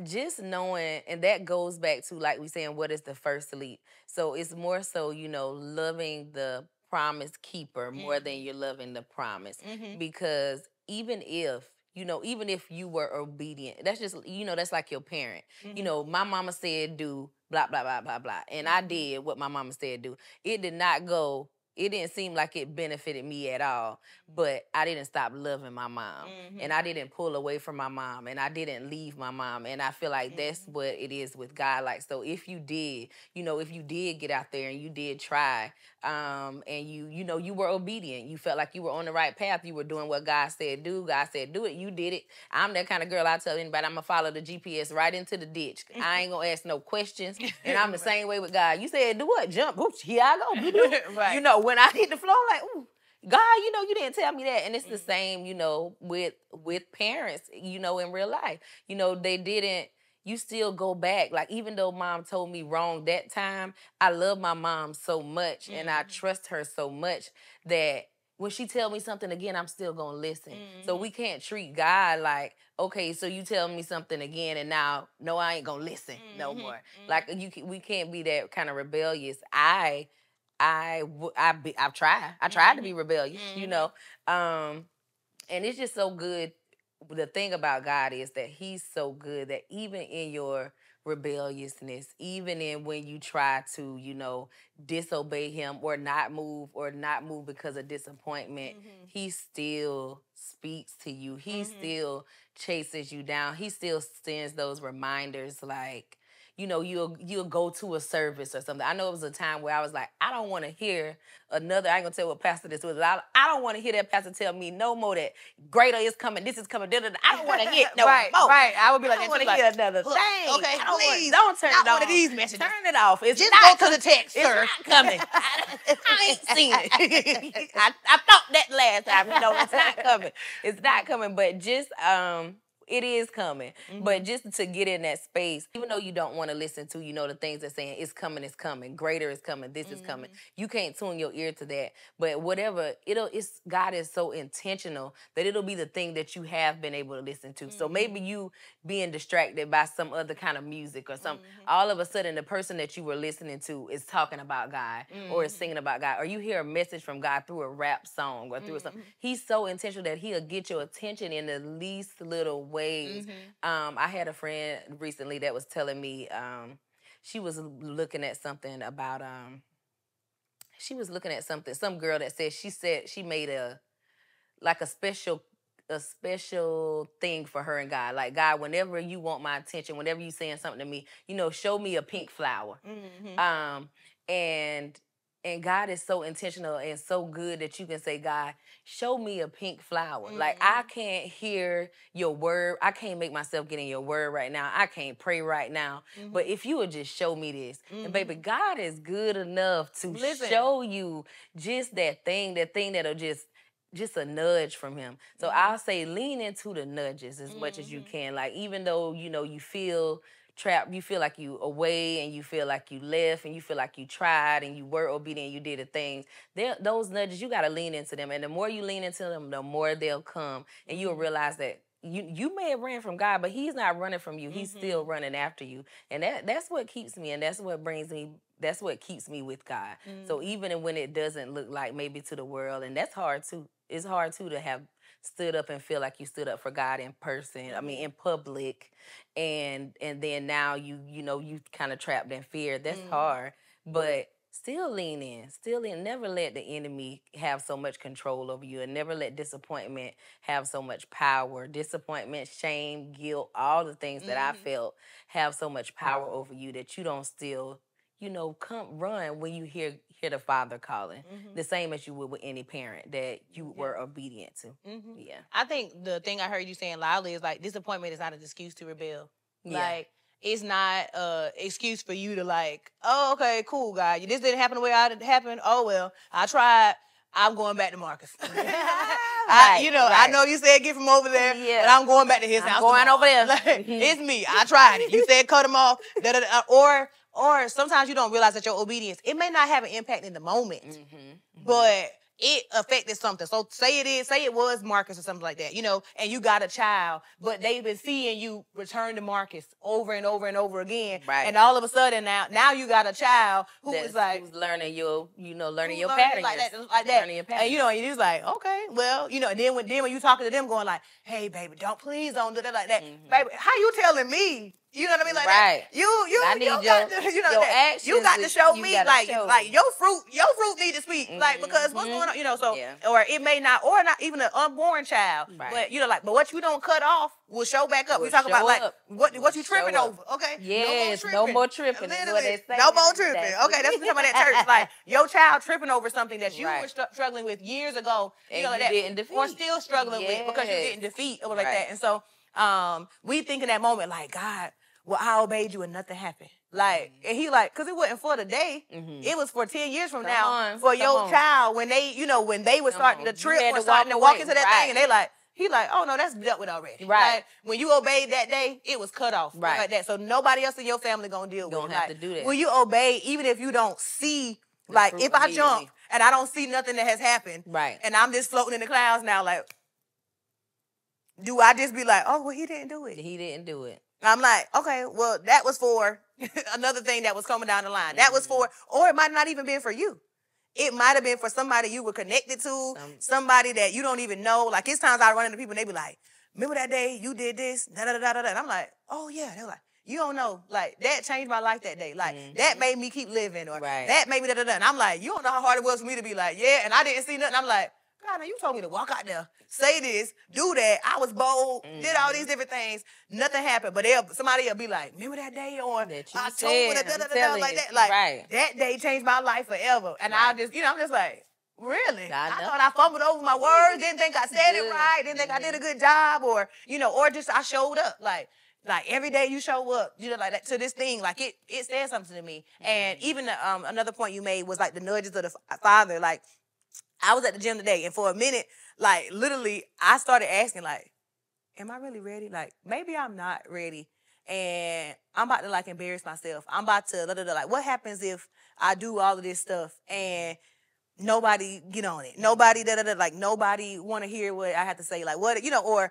Speaker 2: just knowing, and that goes back to, like we saying, what is the first leap? So it's more so, you know, loving the promise keeper more than you're loving the promise. Because even if you were obedient, that's just, you know, that's like your parent. You know, my mama said do blah, blah, blah, blah, blah. And I did what my mama said do. It didn't seem like it benefited me at all, but I didn't stop loving my mom. And I didn't pull away from my mom, and I didn't leave my mom. And I feel like that's what it is with God. Like, so if you did get out there and you did try, and you were obedient, you felt like you were on the right path, you were doing what God said do, God said do it, you did it. I'm that kind of girl, I tell anybody, I'm going to follow the GPS right into the ditch. I ain't going to ask no questions. And I'm the same way with God. You said do what? Jump. Oops, here I go. Right. You know, when I hit the floor, like, ooh, God, you know, you didn't tell me that. And it's the same, you know, with parents, you know, in real life. You know, they didn't you still go back. Like, even though mom told me wrong that time, I love my mom so much and I trust her so much that when she tell me something again, I'm still going to listen. So we can't treat God like, okay, so you tell me something again and now, no, I ain't going to listen no more. Like, we can't be that kind of rebellious. I've tried. I tried to be rebellious, you know. And it's just so good. The thing about God is that he's so good that even in your rebelliousness, even in when you try to, you know, disobey him or not move because of disappointment, he still speaks to you. He still chases you down. He still sends those reminders like, you know, you'll go to a service or something. I know it was a time where I was like, I don't want to hear another, I ain't going to tell what pastor this was. I don't want to hear that pastor tell me no more that greater is coming, this is coming. I don't want to hear no more.
Speaker 1: Right. I would be like,
Speaker 2: I don't want to hear another thing.
Speaker 1: Okay, please.
Speaker 2: Don't turn
Speaker 1: not
Speaker 2: it off.
Speaker 1: One of these messages.
Speaker 2: Turn it off. It's
Speaker 1: Just
Speaker 2: not
Speaker 1: go to the text, sir.
Speaker 2: It's not coming. I ain't seen it. I thought that last time. No, it's not coming. It's not coming. But just it is coming. But just to get in that space, even though you don't want to listen to, you know, the things that's saying, it's coming. Greater is coming. This is coming. You can't tune your ear to that. But whatever, God is so intentional that it'll be the thing that you have been able to listen to. So maybe you being distracted by some other kind of music or something, all of a sudden the person that you were listening to is talking about God or is singing about God, or you hear a message from God through a rap song or through something. He's so intentional that he'll get your attention in the least little ways. I had a friend recently that was telling me she was looking at something about some girl that said she made a special thing for her and God. Like, God, whenever you want my attention, whenever you saying something to me, you know, show me a pink flower. And God is so intentional and so good that you can say, God, show me a pink flower. Like, I can't hear your word. I can't make myself get in your word right now. I can't pray right now. But if you would just show me this. And baby, God is good enough to show you just that thing that'll just a nudge from him. So I'll say lean into the nudges as much as you can. Like, even though, you know, you feel trapped, you feel like you away and you feel like you left and you feel like you tried and you were obedient, you did the things. Those nudges, you got to lean into them. And the more you lean into them, the more they'll come. And you'll realize that you may have ran from God, but he's not running from you. He's still running after you. And that's what keeps me, and that's what keeps me with God. So even when it doesn't look like maybe to the world, and that's hard too. It's hard too to have stood up and feel like you stood up for God in person. I mean, in public, and then now you kind of trapped in fear. That's hard, but still lean in. Never let the enemy have so much control over you, and never let disappointment have so much power. Disappointment, shame, guilt, all the things that I felt have so much power over you that you don't still, come run when you hear the Father calling. The same as you would with any parent that you were obedient to. Yeah.
Speaker 1: I think the thing I heard you saying loudly is like, disappointment is not an excuse to rebel.
Speaker 2: Yeah.
Speaker 1: Like, it's not an excuse for you to like, oh, okay, cool, God. This didn't happen the way I happened. Oh, well, I tried. I'm going back to Marcus. I know you said get from over there, but I'm going back to his house.
Speaker 2: Going over there.
Speaker 1: Like, it's me. I tried it. You said cut him off. Or sometimes you don't realize that your obedience, it may not have an impact in the moment, but it affected something. So say it was Marcus or something like that, and you got a child, but they've been seeing you return to Marcus over and over and over again. Right. And all of a sudden now you got a child who's
Speaker 2: learning your pattern.
Speaker 1: Like that. Learning your pattern. And and you're like, okay, well, and then when you talking to them going like, hey baby, please don't do that like that. Baby, how you telling me? You know what I mean? Like
Speaker 2: right.
Speaker 1: that. I need your
Speaker 2: actions.
Speaker 1: You got to show me like your fruit need to speak. Like, because what's going on, or it may not, or not even an unborn child. Right. But but what you don't cut off will show back up. We talk about like what you tripping over. Okay.
Speaker 2: Yes, no more tripping. That's what they say.
Speaker 1: No more tripping. Okay, that's what we're talking about at church. Like your child tripping over something that you were struggling with years ago.
Speaker 2: And you didn't defeat.
Speaker 1: Or still struggling with because you didn't defeat or like that. And so we think in that moment like, God, well, I obeyed you and nothing happened. Like, and he like, because it wasn't for the day. It was for 10 years from now for your child when they, when they were starting to trip or starting to walk into that thing, and they like, He like, oh no, that's dealt with already.
Speaker 2: Right.
Speaker 1: Like, when you obeyed that day, it was cut off.
Speaker 2: Right.
Speaker 1: Like that. So nobody else in your family gonna deal with it.
Speaker 2: Don't have to do that.
Speaker 1: When you obey, even if you don't see, like if I jump and I don't see nothing that has happened,
Speaker 2: right,
Speaker 1: and I'm just floating in the clouds now, like, do I just be like, oh well, he didn't do it.
Speaker 2: He didn't do it.
Speaker 1: I'm like, okay, well, that was for another thing that was coming down the line. That was for, or it might not even been for you. It might have been for somebody you were connected to, somebody that you don't even know. Like, it's times I run into people and they be like, remember that day you did this, da-da-da-da-da. And I'm like, oh, yeah. They're like, you don't know. Like, that changed my life that day. Like, that made me keep living, or that made me da-da-da. And I'm like, you don't know how hard it was for me to be like, yeah, and I didn't see nothing. I'm like, God, now you told me to walk out there, say this, do that. I was bold, did all these different things. Nothing happened. But somebody will be like, remember that day on October, da-da-da-da, like that. Like, that day changed my life forever. And I just, I'm just like, really? I thought I fumbled over my words, didn't think I said it right, didn't think I did a good job, or, or just I showed up. Like every day you show up, like that to this thing, like it said something to me. And even another point you made was like the nudges of the Father. Like, I was at the gym today, and for a minute, like, literally, I started asking, like, am I really ready? Like, maybe I'm not ready, and I'm about to, like, embarrass myself. I'm about to, like, what happens if I do all of this stuff, and nobody get on it? Nobody, like, nobody want to hear what I have to say, like, what, or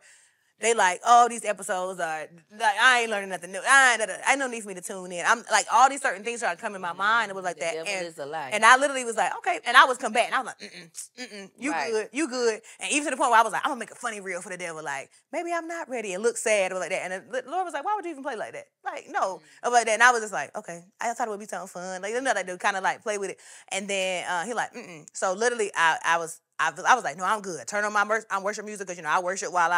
Speaker 1: they like, oh, these episodes are, like, I ain't learning nothing new. I ain't no need for me to tune in. I'm like, all these certain things started to come in my mind. It was like
Speaker 2: the
Speaker 1: that.
Speaker 2: Devil is a lie.
Speaker 1: And I literally was like, okay. And I was combating. I was like, you good. And even to the point where I was like, I'm gonna make a funny reel for the devil. Like, maybe I'm not ready. It looks sad or like that. And the Lord was like, why would you even play like that? Like, no. Or like that. And I was just like, okay. I thought it would be something fun. Like, like to kind of like play with it. And then he like, So literally I was like, no, I'm good. Turn on my worship music because, I worship while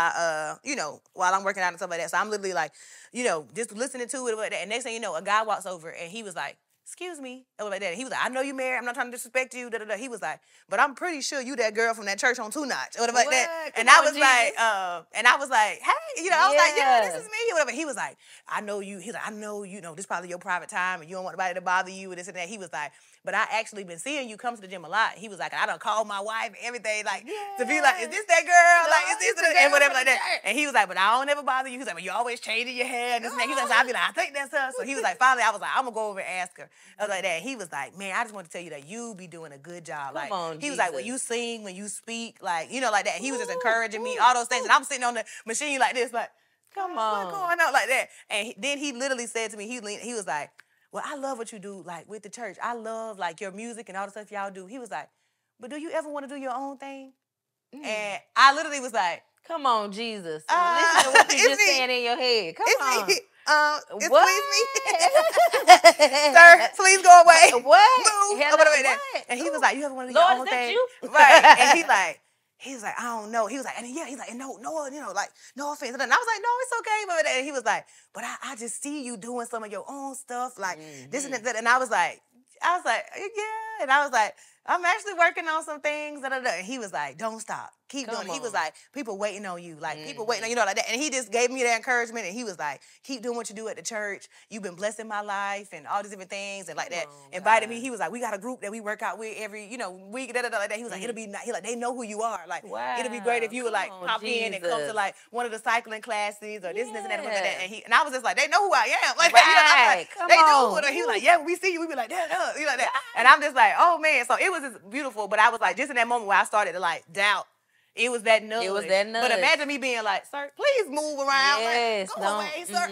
Speaker 1: while I'm working out and stuff like that. So I'm literally like, just listening to it. Like that. And next thing you know, a guy walks over and he was like, excuse me. Or like that. And he was like, I know you married. I'm not trying to disrespect you. Da-da-da. He was like, but I'm pretty sure you that girl from that church on 2 Notch. Or like that. And I was like, hey, I was like, yeah, this is me. Or whatever. He was like, I know you. He's like, I know, this is probably your private time and you don't want nobody to bother you and this and that. He was like, but I actually been seeing you come to the gym a lot. He was like, I done called my wife and everything, like, to be like, is this that girl? Like, is this and whatever like that. And he was like, but I don't ever bother you. He was like, but you always changing your hair and this and that. He was like, so I be like, I think that's her. So he was like, finally, I was like, I'm gonna go over and ask her. I was like that. He was like, man, I just want to tell you that you be doing a good job. Like, he was like, when you sing, when you speak, like, like that. He was just encouraging me, all those things. And I'm sitting on the machine like this, like,
Speaker 2: come on,
Speaker 1: what's going on like that? And then he literally said to me, he was like, well, I love what you do, like, with the church. I love, like, your music and all the stuff y'all do. He was like, but do you ever want to do your own thing? And I literally was like,
Speaker 2: come on, Jesus. Listen to what you just saying in your head. Come on.
Speaker 1: Please me. Sir, please go away.
Speaker 2: What?
Speaker 1: Move. What? And he was like, you ever want to do your own thing?
Speaker 2: You?
Speaker 1: Right. And he was like, I don't know. He was like, and yeah, he's like, no, like, no offense. And I was like, no, it's okay. And he was like, but I just see you doing some of your own stuff, like this and that. And I was like, yeah. And I was like, I'm actually working on some things. And he was like, don't stop. Keep doing it. He was like, people waiting on you. Like, people waiting on you, like that. And he just gave me that encouragement. And he was like, keep doing what you do at the church. You've been blessing my life and all these different things. And like that. Invited me. He was like, we got a group that we work out with every, week, like that. He was like, it'll be nice. He like, they know who you are. Like, it'll be great if you would like pop in and come to like one of the cycling classes or this and that. And I was just like, they know who I am. Like, they know. And he was like, yeah, when we see you, we be like, like that. And I'm just like, oh man. So it was just beautiful. But I was like, just in that moment where I started to like doubt. It was that nudge. But imagine me being like, sir, please move around.
Speaker 2: Yes,
Speaker 1: like, go away, sir.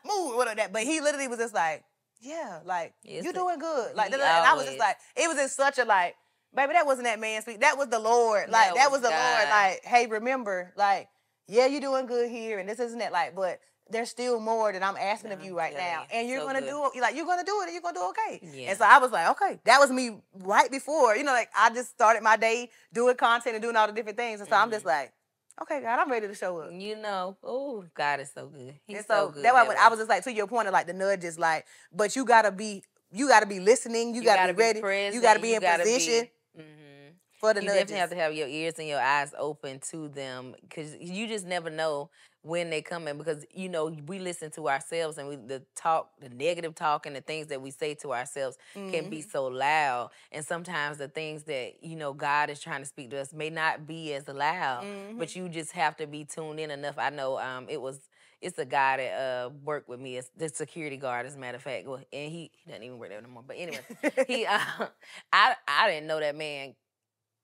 Speaker 1: Move. What that? But he literally was just like, yeah, like, you're doing good. Like, and I was just like, it was just such a like, baby, that wasn't that man speak. That was the Lord. Like, that was the Lord. Like, hey, remember, like, yeah, you're doing good here and this isn't that. Like, but there's still more that I'm asking of you right now. And you're going to do it. Like, you're going to do it and you're going to do okay. Yeah. And so I was like, okay. That was me right before. Like, I just started my day doing content and doing all the different things. And so I'm just like, okay, God, I'm ready to show up.
Speaker 2: Oh, God is so good. He's
Speaker 1: so
Speaker 2: good.
Speaker 1: That's why I was just like, to your point of like the nudges, like, but you got to be listening. You got to be ready.
Speaker 2: Present,
Speaker 1: you got to be in position. For the
Speaker 2: You
Speaker 1: nudges.
Speaker 2: definitely have to have your ears and your eyes open to them because you just never know when they come in because, you know, we listen to ourselves and the negative talk and the things that we say to ourselves can be so loud. And sometimes the things that, you know, God is trying to speak to us may not be as loud, but you just have to be tuned in enough. I know it's a guy that worked with me, it's the security guard, as a matter of fact. Well, and he doesn't even work there no more. But anyway, I didn't know that man.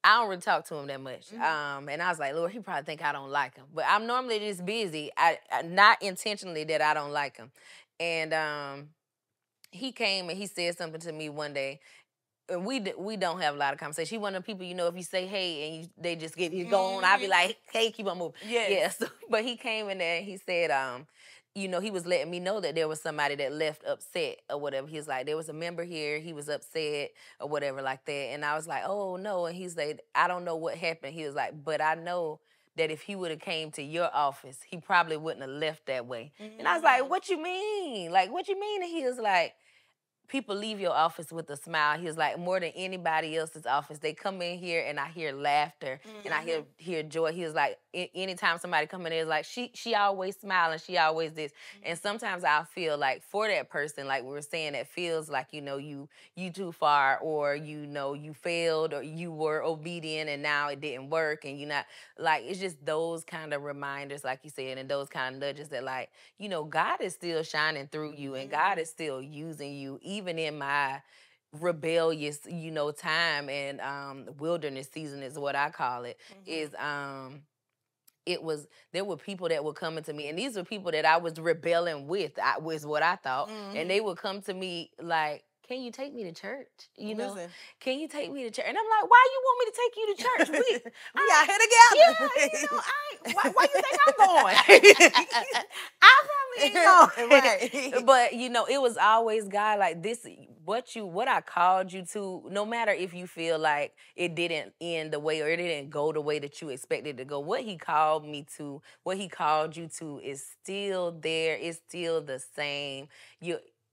Speaker 2: I don't really talk to him that much. And I was like, Lord, he probably think I don't like him. But I'm normally just busy. I not intentionally that I don't like him. And he came and he said something to me one day. And we don't have a lot of conversation. He one of the people, you know, if you say hey and they just get you going, I'll be like, hey, keep on moving.
Speaker 1: Yes.
Speaker 2: Yeah. But he came in there and he said, you know, he was letting me know that there was somebody that left upset or whatever. He was like, there was a member here, he was upset or whatever like that. And I was like, oh, no. And he's like, I don't know what happened. He was like, but I know that if he would have came to your office, he probably wouldn't have left that way. And I was like, what you mean? Like, what you mean? And he was like, people leave your office with a smile. He was like, more than anybody else's office, they come in here and I hear laughter and I hear joy. He was like, anytime somebody come in there, it's like, she always smiling, she always this. And sometimes I feel like for that person, like we were saying, that feels like, you know, you too far, or, you know, you failed, or you were obedient and now it didn't work, and you're not, like, it's just those kind of reminders, like you said, and those kind of nudges that, like, you know, God is still shining through you and God is still using you, even in my rebellious, you know, time and wilderness season is what I call it, is there were people that would come into me, and these were people that I was rebelling with, was what I thought, and they would come to me like, can you take me to church? You know, can you take me to church? And I'm like, why you want me to take you to church?
Speaker 1: We out here together.
Speaker 2: Yeah, you know, why you think I'm going? I probably ain't going.
Speaker 1: Right.
Speaker 2: But, you know, it was always God, like, this, what I called you to, no matter if you feel like it didn't end the way or it didn't go the way that you expected to go, what he called me to, what he called you to is still there. It's still the same.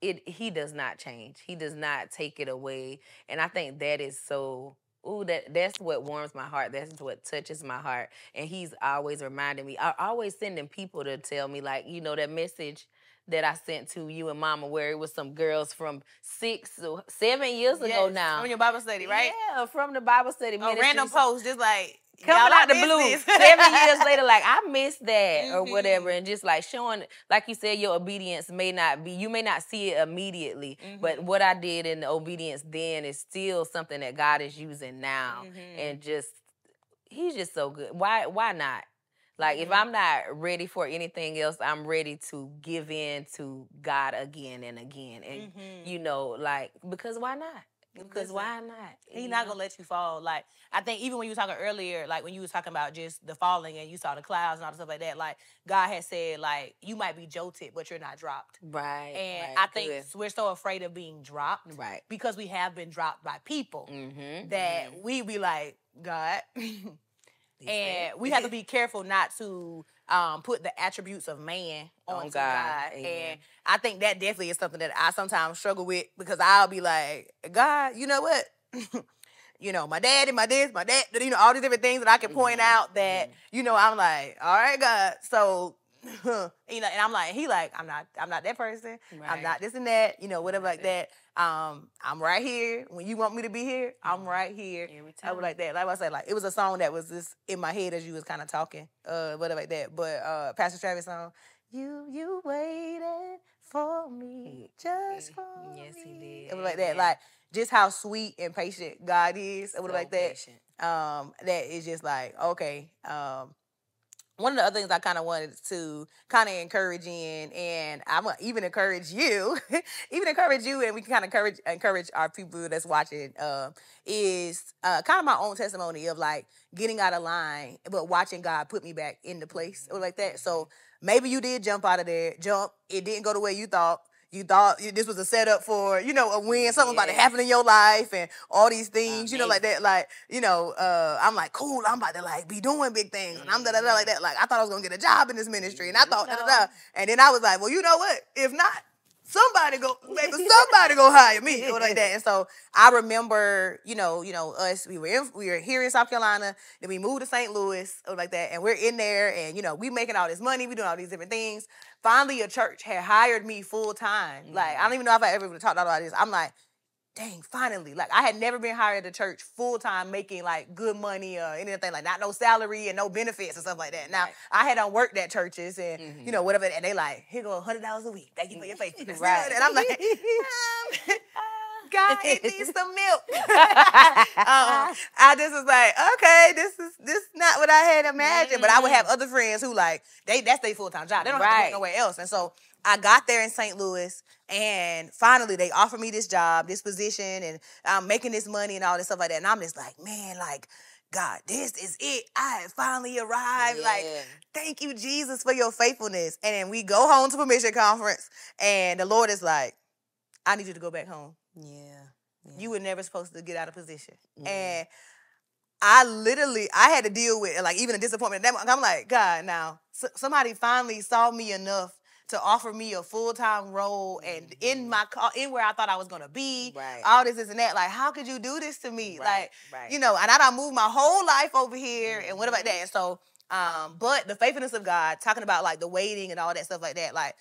Speaker 2: He does not change. He does not take it away. And I think that is so, that's what warms my heart. That's what touches my heart. And he's always reminding me. I'm always sending people to tell me, like, you know, that message that I sent to you and Mama, where it was some girls from 6 or 7 years ago now.
Speaker 1: From your Bible study, right?
Speaker 2: Yeah, from the Bible study.
Speaker 1: A random post, just like,
Speaker 2: coming out the blue, 7 years later, like, I missed that or whatever, and just like showing, like you said, your obedience may not be, you may not see it immediately, but what I did in the obedience then is still something that God is using now, and just, he's just so good. Why not? Like, if I'm not ready for anything else, I'm ready to give in to God again and again, and you know, like, because why not? Because why not?
Speaker 1: He's not going to let you fall. Like, I think even when you were talking earlier, like when you was talking about just the falling and you saw the clouds and all the stuff like that, like God had said, like, you might be jolted, but you're not dropped.
Speaker 2: Right.
Speaker 1: And I think we're so afraid of being dropped.
Speaker 2: Right.
Speaker 1: Because we have been dropped by people that we be like, God. And we have to be careful not to put the attributes of man on God. And I think that definitely is something that I sometimes struggle with, because I'll be like, God, you know what? You know, my dad, you know, all these different things that I can point out that, you know, I'm like, all right, God. So, you know, and I'm like, he like, I'm not that person. Right. I'm not this and that, you know, whatever like that. I'm right here. When you want me to be here, I'm right here. Every time. I was like that. Like I said, like, it was a song that was just in my head as you was kind of talking, whatever like that. But Pastor Travis' song, You waited for me, just for me.
Speaker 2: Yes, he did.
Speaker 1: It was like that. Like, just how sweet and patient God is. It was like that.
Speaker 2: Patient.
Speaker 1: That is just like, okay. One of the other things I kind of wanted to kind of encourage in, and I'm going to even encourage you, and we can kind of encourage our people that's watching, is kind of my own testimony of like getting out of line, but watching God put me back into place, or like that. So maybe you did jump out of there, it didn't go the way you thought. You thought this was a setup for, you know, a win, something about to happen in your life and all these things, you know, like that. Like, you know, I'm like, cool, I'm about to like be doing big things. And I'm da-da-da like that. Like, I thought I was going to get a job in this ministry. And I thought, da-da-da. And then I was like, well, you know what? If not, somebody go hire me or like that. And so I remember, us, we were here in South Carolina, then we moved to St. Louis or like that, and we're in there, and we making all this money, we doing all these different things. Finally, a church had hired me full time. Like, I don't even know if I ever talked about this. I'm like, dang, finally. Like, I had never been hired at a church full time making like good money or anything, like not no salary and no benefits and stuff like that. Now, I had worked at churches and, whatever, and they like, here go $100 a week. Thank you for your faithfulness. Right. And I'm like, God, it needs some milk. I just was like, okay, this is not what I had imagined. But I would have other friends who like, that's their full-time job. They don't have to go nowhere else. And so I got there in St. Louis, and finally they offered me this job, this position, and I'm making this money and all this stuff like that. And I'm just like, man, like, God, this is it. I have finally arrived. Yeah. Like, thank you, Jesus, for your faithfulness. And then we go home to permission conference, and the Lord is like, I need you to go back home. Yeah. You were never supposed to get out of position. And I had to deal with, like, even a disappointment. I'm like, God, now, somebody finally saw me enough to offer me a full-time role and in where I thought I was going to be, all this and that. Like, how could you do this to me? And I done moved my whole life over here and what about that? And so, but the faithfulness of God, talking about, like, the waiting and all that stuff like that, like,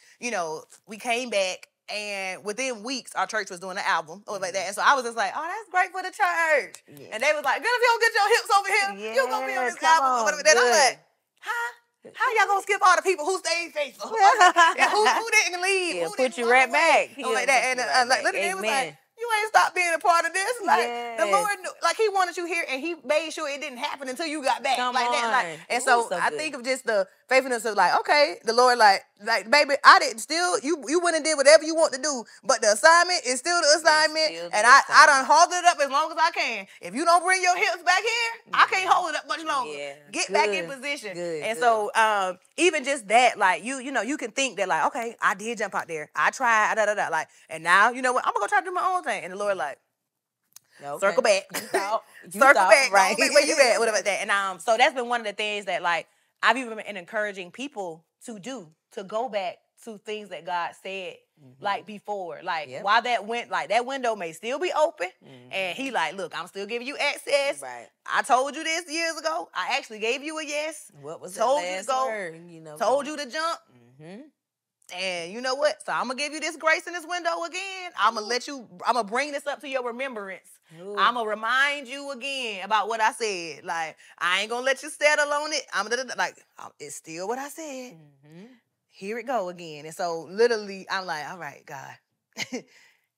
Speaker 1: we came back, and within weeks, our church was doing an album or like that. And so I was just like, oh, that's great for the church. Yeah. And they was like, girl, if you don't get your hips over here, you're going to be on this album or whatever. And I'm like, huh? How y'all gonna skip all the people who stayed faithful? And who didn't leave?
Speaker 2: Yeah, put you right back.
Speaker 1: Like that. And like, literally, it was like, you ain't stopped being a part of this. Like, the Lord knew, like, he wanted you here, and he made sure it didn't happen until you got back.
Speaker 2: Come
Speaker 1: like
Speaker 2: on.
Speaker 1: That. Like, and so I think of just the faithfulness of, like, okay, the Lord, like, baby, I didn't still, you went and did whatever you want to do, but the assignment is still the assignment, and I done hold it up as long as I can. If you don't bring your hips back here, I can't hold it up much longer. Yeah. Get back in position. So even just that, like, you can think that, like, okay, I did jump out there. I tried, like, and now, you know what, I'm going to go try to do my own thing. And the Lord, like, circle back. Circle back. Right. Where you at? Whatever that. And so that's been one of the things that, like, I've even been encouraging people to do, to go back to things that God said, like, before. Like, while that window may still be open, and he like, look, I'm still giving you access. Right. I told you this years ago. I actually gave you a yes. What was told you to go, word, told you to jump. And you know what? So I'm going to give you this grace in this window again. I'm going to bring this up to your remembrance. Ooh. I'm going to remind you again about what I said. Like, I ain't going to let you settle on it. It's still what I said. Here it go again. And so literally, I'm like, all right, God,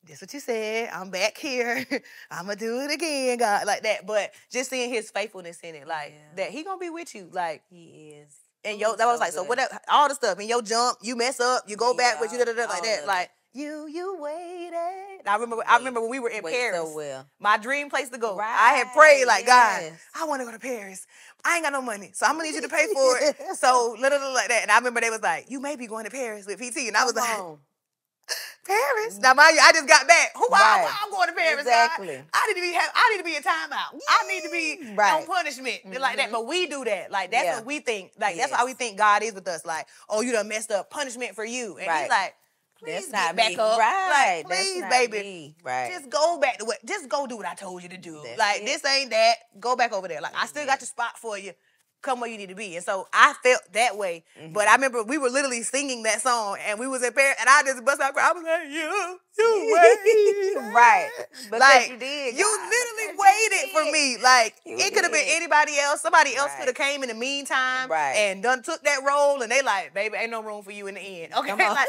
Speaker 1: this what you said. I'm back here. I'm going to do it again, God, like that. But just seeing his faithfulness in it, like, that he going to be with you. Like, he is. And that was like, so whatever, all the stuff, in your jump, you mess up, you go back with you, like that. Like, you waited. I remember when we were in Paris. So well. My dream place to go. Right. I had prayed, like, God, I want to go to Paris. I ain't got no money, so I'm going to need you to pay for it. So, literally like that. And I remember they was like, you may be going to Paris with PT. And I was like, Paris? Now, mind you, I just got back. Why I'm going to Paris, exactly. God? I need to be in timeout. I need to be on punishment. Like that. But we do that. Like, that's what we think. Like, that's how we think God is with us. Like, oh, you done messed up, punishment for you. And he's like, please get back up. Right. Like, please, baby. Right. Just go back to just go do what I told you to do. This ain't that. Go back over there. Like, I still got the spot for you. Come where you need to be. And so I felt that way. But I remember we were literally singing that song, and we was in Paris, and I just bust out crying. I was like, you waited. Right. Because like, you did. You literally waited for me. Like, it could have been anybody else. Somebody else could have came in the meantime and done took that role, and they like, baby, ain't no room for you in the end. Okay? Like,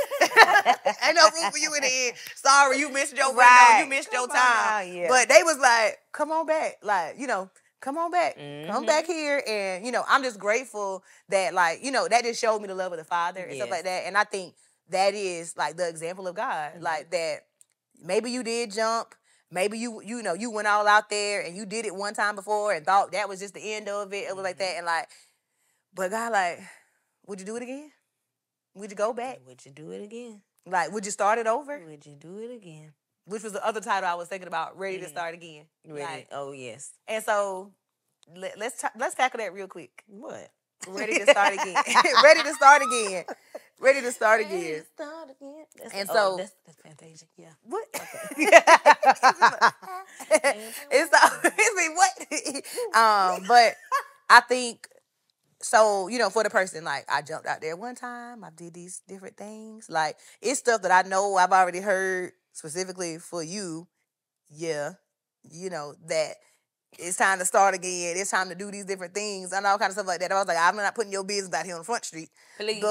Speaker 1: ain't no room for you in the end. Sorry, you missed your window. You missed your time. But they was like, come on back. Like, come on back. Come back here. And, I'm just grateful that, like, that just showed me the love of the Father and stuff like that. And I think that is, like, the example of God. Like, that maybe you did jump. Maybe you went all out there and you did it one time before and thought that was just the end of it. It was like that. And, like, but God, like, would you do it again? Would you go back?
Speaker 2: Would you do it again?
Speaker 1: Like, would you start it over?
Speaker 2: Would you do it again?
Speaker 1: Which was the other title I was thinking about, Ready to Start Again.
Speaker 2: Ready. Like, oh, yes.
Speaker 1: And so, let's tackle that real quick.
Speaker 2: What?
Speaker 1: Ready to start again. Ready to start again. Ready to start again.
Speaker 2: Start again.
Speaker 1: And so
Speaker 2: that's Fantasia. Yeah.
Speaker 1: what?
Speaker 2: Okay.
Speaker 1: What? But I think so. For the person, like I jumped out there one time. I did these different things. Like it's stuff that I know I've already heard specifically for you. Yeah, that. It's time to start again. It's time to do these different things and all kind of stuff like that. I was like, I'm not putting your business out here on the front street.
Speaker 2: Please.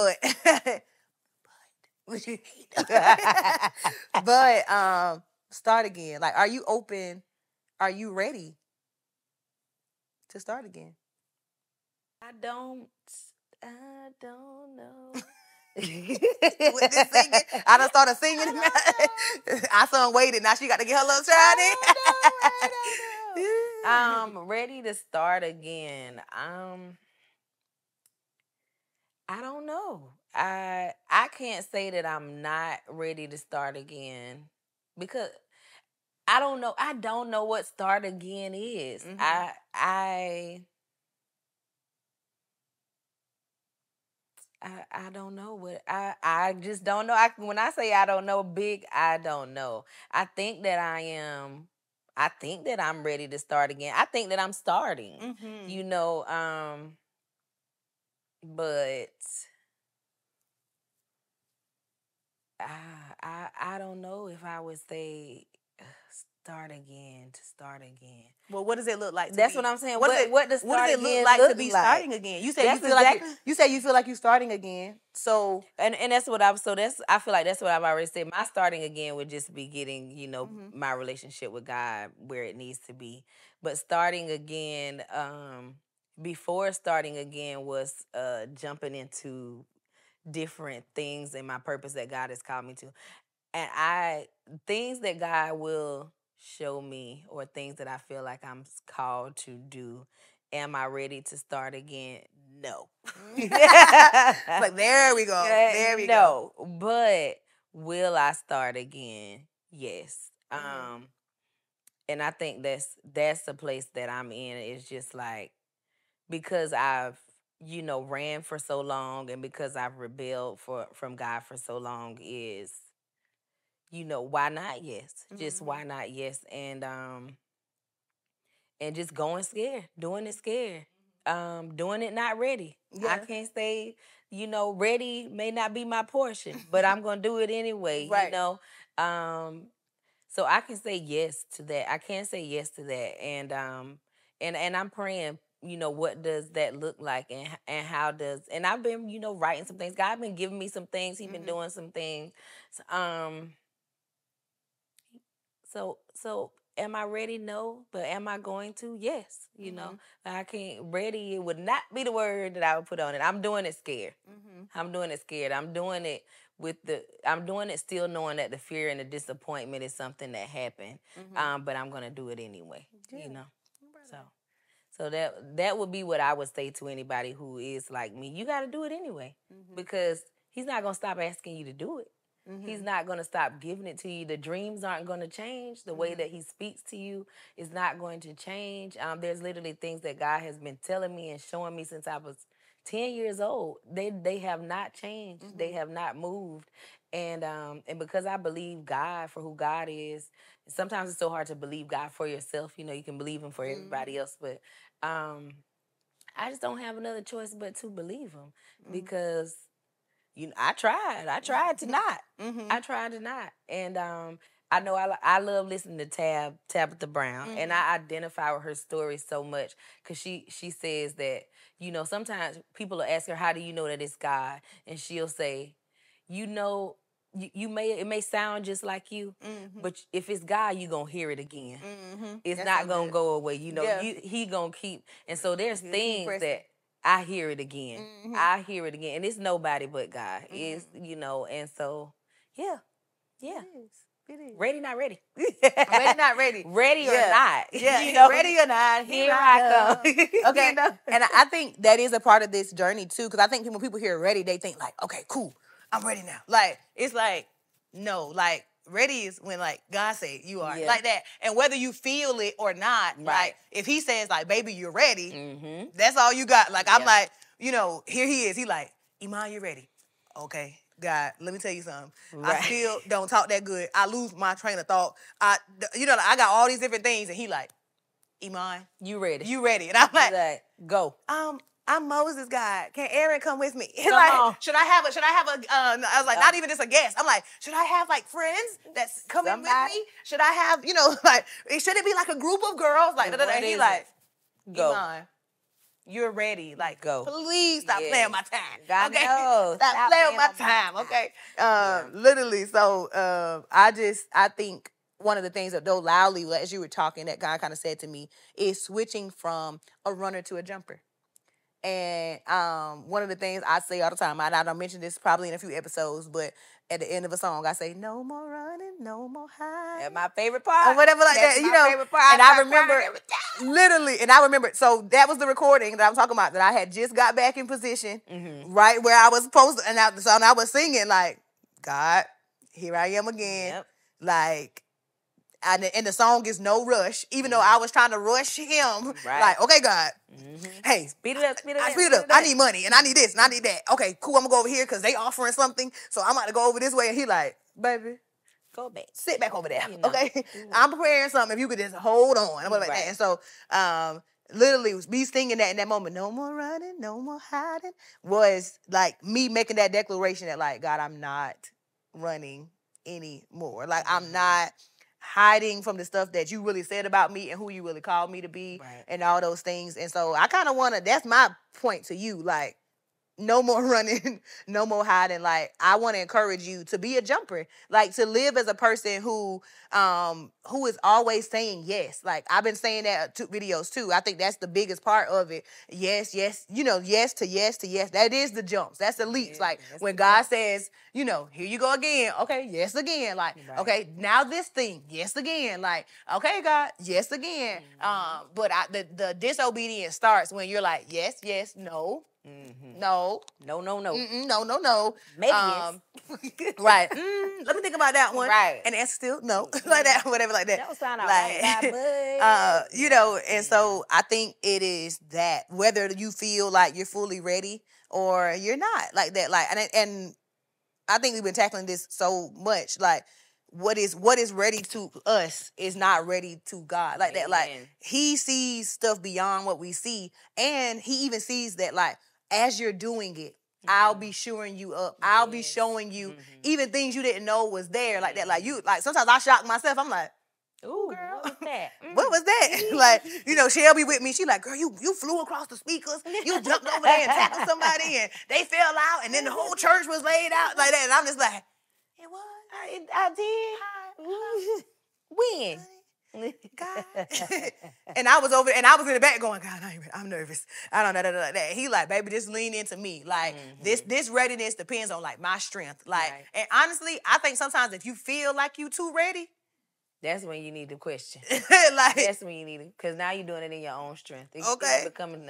Speaker 1: But start again. Like, are you open? Are you ready to start again?
Speaker 2: I don't know.
Speaker 1: With this singing, I done started singing. I sung waited. Now she got to get her little child in.
Speaker 2: Ready to start again. I don't know. I can't say that I'm not ready to start again because I don't know. I don't know what start again is. I don't know what I just don't know. When I say I don't know, big, I don't know. I think that I'm ready to start again. I think that I'm starting. But I don't know if I would say start again.
Speaker 1: Well, what does it look like?
Speaker 2: That's what I'm saying.
Speaker 1: What does it look like to be starting again? You said you feel like you're starting again. So
Speaker 2: and that's what I feel like that's what I've already said. My starting again would just be getting, my relationship with God where it needs to be. But starting again, before starting again was jumping into different things in my purpose that God has called me to. And things that God will show me or things that I feel like I'm called to do. Am I ready to start again? No.
Speaker 1: Like, there we go. There we go.
Speaker 2: No. But will I start again? Yes. And I think that's the place that I'm in. It's just like, because I've, ran for so long and because I've rebelled from God for so long is, why not yes? Just why not yes? And just going scared, doing it scared, doing it not ready.
Speaker 1: Yeah.
Speaker 2: I can't say, ready may not be my portion, but I'm gonna do it anyway.
Speaker 1: Right.
Speaker 2: So I can say yes to that. I can say yes to that, and I'm praying. What does that look like, and how does? And I've been, writing some things. God been giving me some things. He's been doing some things. So am I ready? No. But am I going to? Yes. I can't. Ready, it would not be the word that I would put on it. I'm doing it scared. I'm doing it scared. I'm doing it still knowing that the fear and the disappointment is something that happened. But I'm going to do it anyway, So that would be what I would say to anybody who is like me. You got to do it anyway because he's not going to stop asking you to do it. He's not going to stop giving it to you. The dreams aren't going to change. The way that he speaks to you is not going to change. There's literally things that God has been telling me and showing me since I was 10 years old. They have not changed. They have not moved. And because I believe God for who God is, sometimes it's so hard to believe God for yourself. You can believe him for everybody else, but I just don't have another choice but to believe him because I tried to not. I tried to not. And I know I love listening to Tabitha Brown, and I identify with her story so much because she says that, sometimes people will ask her, how do you know that it's God? And she'll say, it may sound just like you, but if it's God, you're going to hear it again. It's not going to go away. He going to keep. And so there's things that I hear it again. I hear it again. And it's nobody but God. It's, and so, yeah.
Speaker 1: It is.
Speaker 2: Ready, not ready.
Speaker 1: Ready, not ready.
Speaker 2: Ready or not.
Speaker 1: Yeah. Ready or not, here I come. Okay. And I think that is a part of this journey too, because I think when people hear ready, they think like, okay, cool, I'm ready now. Like, it's like, no, like, ready is when, like, God say you are. Like that. And whether you feel it or not, like, if he says, like, baby, you're ready, that's all you got. Like, I'm like, here he is. He like, Iman, you're ready. okay, God, let me tell you something.
Speaker 2: Right.
Speaker 1: I still don't talk that good. I lose my train of thought. I got all these different things, and he like, Iman,
Speaker 2: You ready?
Speaker 1: you ready? And I'm like,
Speaker 2: go.
Speaker 1: I'm Moses, God. Can Aaron come with me?
Speaker 2: Come on.
Speaker 1: Should I have a? I was like, not even just a guest. I'm like, should I have like friends that's coming with me? Should I have, like, should it be like a group of girls? Like, and he like,
Speaker 2: go.
Speaker 1: Iman, you're ready. Like,
Speaker 2: go.
Speaker 1: Please stop playing my time.
Speaker 2: God
Speaker 1: okay?
Speaker 2: knows.
Speaker 1: Stop playing my time. Okay. Literally. So I think one of the things that though loudly as you were talking that God kind of said to me is switching from a runner to a jumper. And one of the things I say all the time, I don't mention this probably in a few episodes, but at the end of a song, I say, no more running, no more hiding.
Speaker 2: That's my favorite part.
Speaker 1: Or whatever like
Speaker 2: That's
Speaker 1: that,
Speaker 2: my favorite part.
Speaker 1: And I remember, literally, and I remember, so that was the recording that I'm talking about, that I had just got back in position, right where I was supposed to, and I was singing like, God, here I am again.
Speaker 2: Yep.
Speaker 1: Like, and the song is no rush, even though I was trying to rush him.
Speaker 2: Right.
Speaker 1: Like, okay, God, hey,
Speaker 2: speed it up.
Speaker 1: Speed it up. I need money, and I need this, and I need that. Okay, cool, I'm going to go over here because they offering something, so I'm about to go over this way. And he like, baby,
Speaker 2: go back.
Speaker 1: Sit back over there, okay? I'm preparing something. If you could just hold on. I'm like that. And so, literally, me singing that in that moment, no more running, no more hiding, was like me making that declaration that, like, God, I'm not running anymore. Like, I'm not hiding from the stuff that you really said about me and who you really called me to be and all those things. And so I kind of want to, that's my point to you, like, no more running, no more hiding. Like, I want to encourage you to be a jumper, like to live as a person who is always saying yes. Like, I've been saying that to videos too. I think that's the biggest part of it. Yes, yes, yes to yes to yes. That is the jumps. That's the leaps. Yeah, like when God says, here you go again. Okay, yes again. Like, okay, now this thing, yes again. Like, okay, God, yes again. But the disobedience starts when you're like, yes, yes, no. No.
Speaker 2: No.
Speaker 1: No.
Speaker 2: Maybe yes.
Speaker 1: Right. Let me think about that one.
Speaker 2: Right.
Speaker 1: And that's still no. Like that, whatever like that.
Speaker 2: That was sound
Speaker 1: like, and so I think it is that whether you feel like you're fully ready or you're not like that. Like, and I think we've been tackling this so much. Like, what is ready to us is not ready to God. Like that. Like, he sees stuff beyond what we see. And he even sees that, like, as you're doing it, I'll be shoring you up. I'll be showing you even things you didn't know was there. Like that. Like, sometimes I shock myself. I'm like, ooh, girl.
Speaker 2: What was that?
Speaker 1: What was that? Like, she'll be with me. She like, girl, you flew across the speakers. You jumped over there and tackled somebody and they fell out and then the whole church was laid out like that. And I'm just like, it was.
Speaker 2: I did. When?
Speaker 1: God. And I was in the back going, God, I'm nervous. I don't know that. He like, baby, just lean into me. Like, this readiness depends on like my strength. Like, and honestly, I think sometimes if you feel like you too ready,
Speaker 2: that's when you need to question.
Speaker 1: Like,
Speaker 2: that's when you need it, because now you're doing it in your own strength. It's becoming,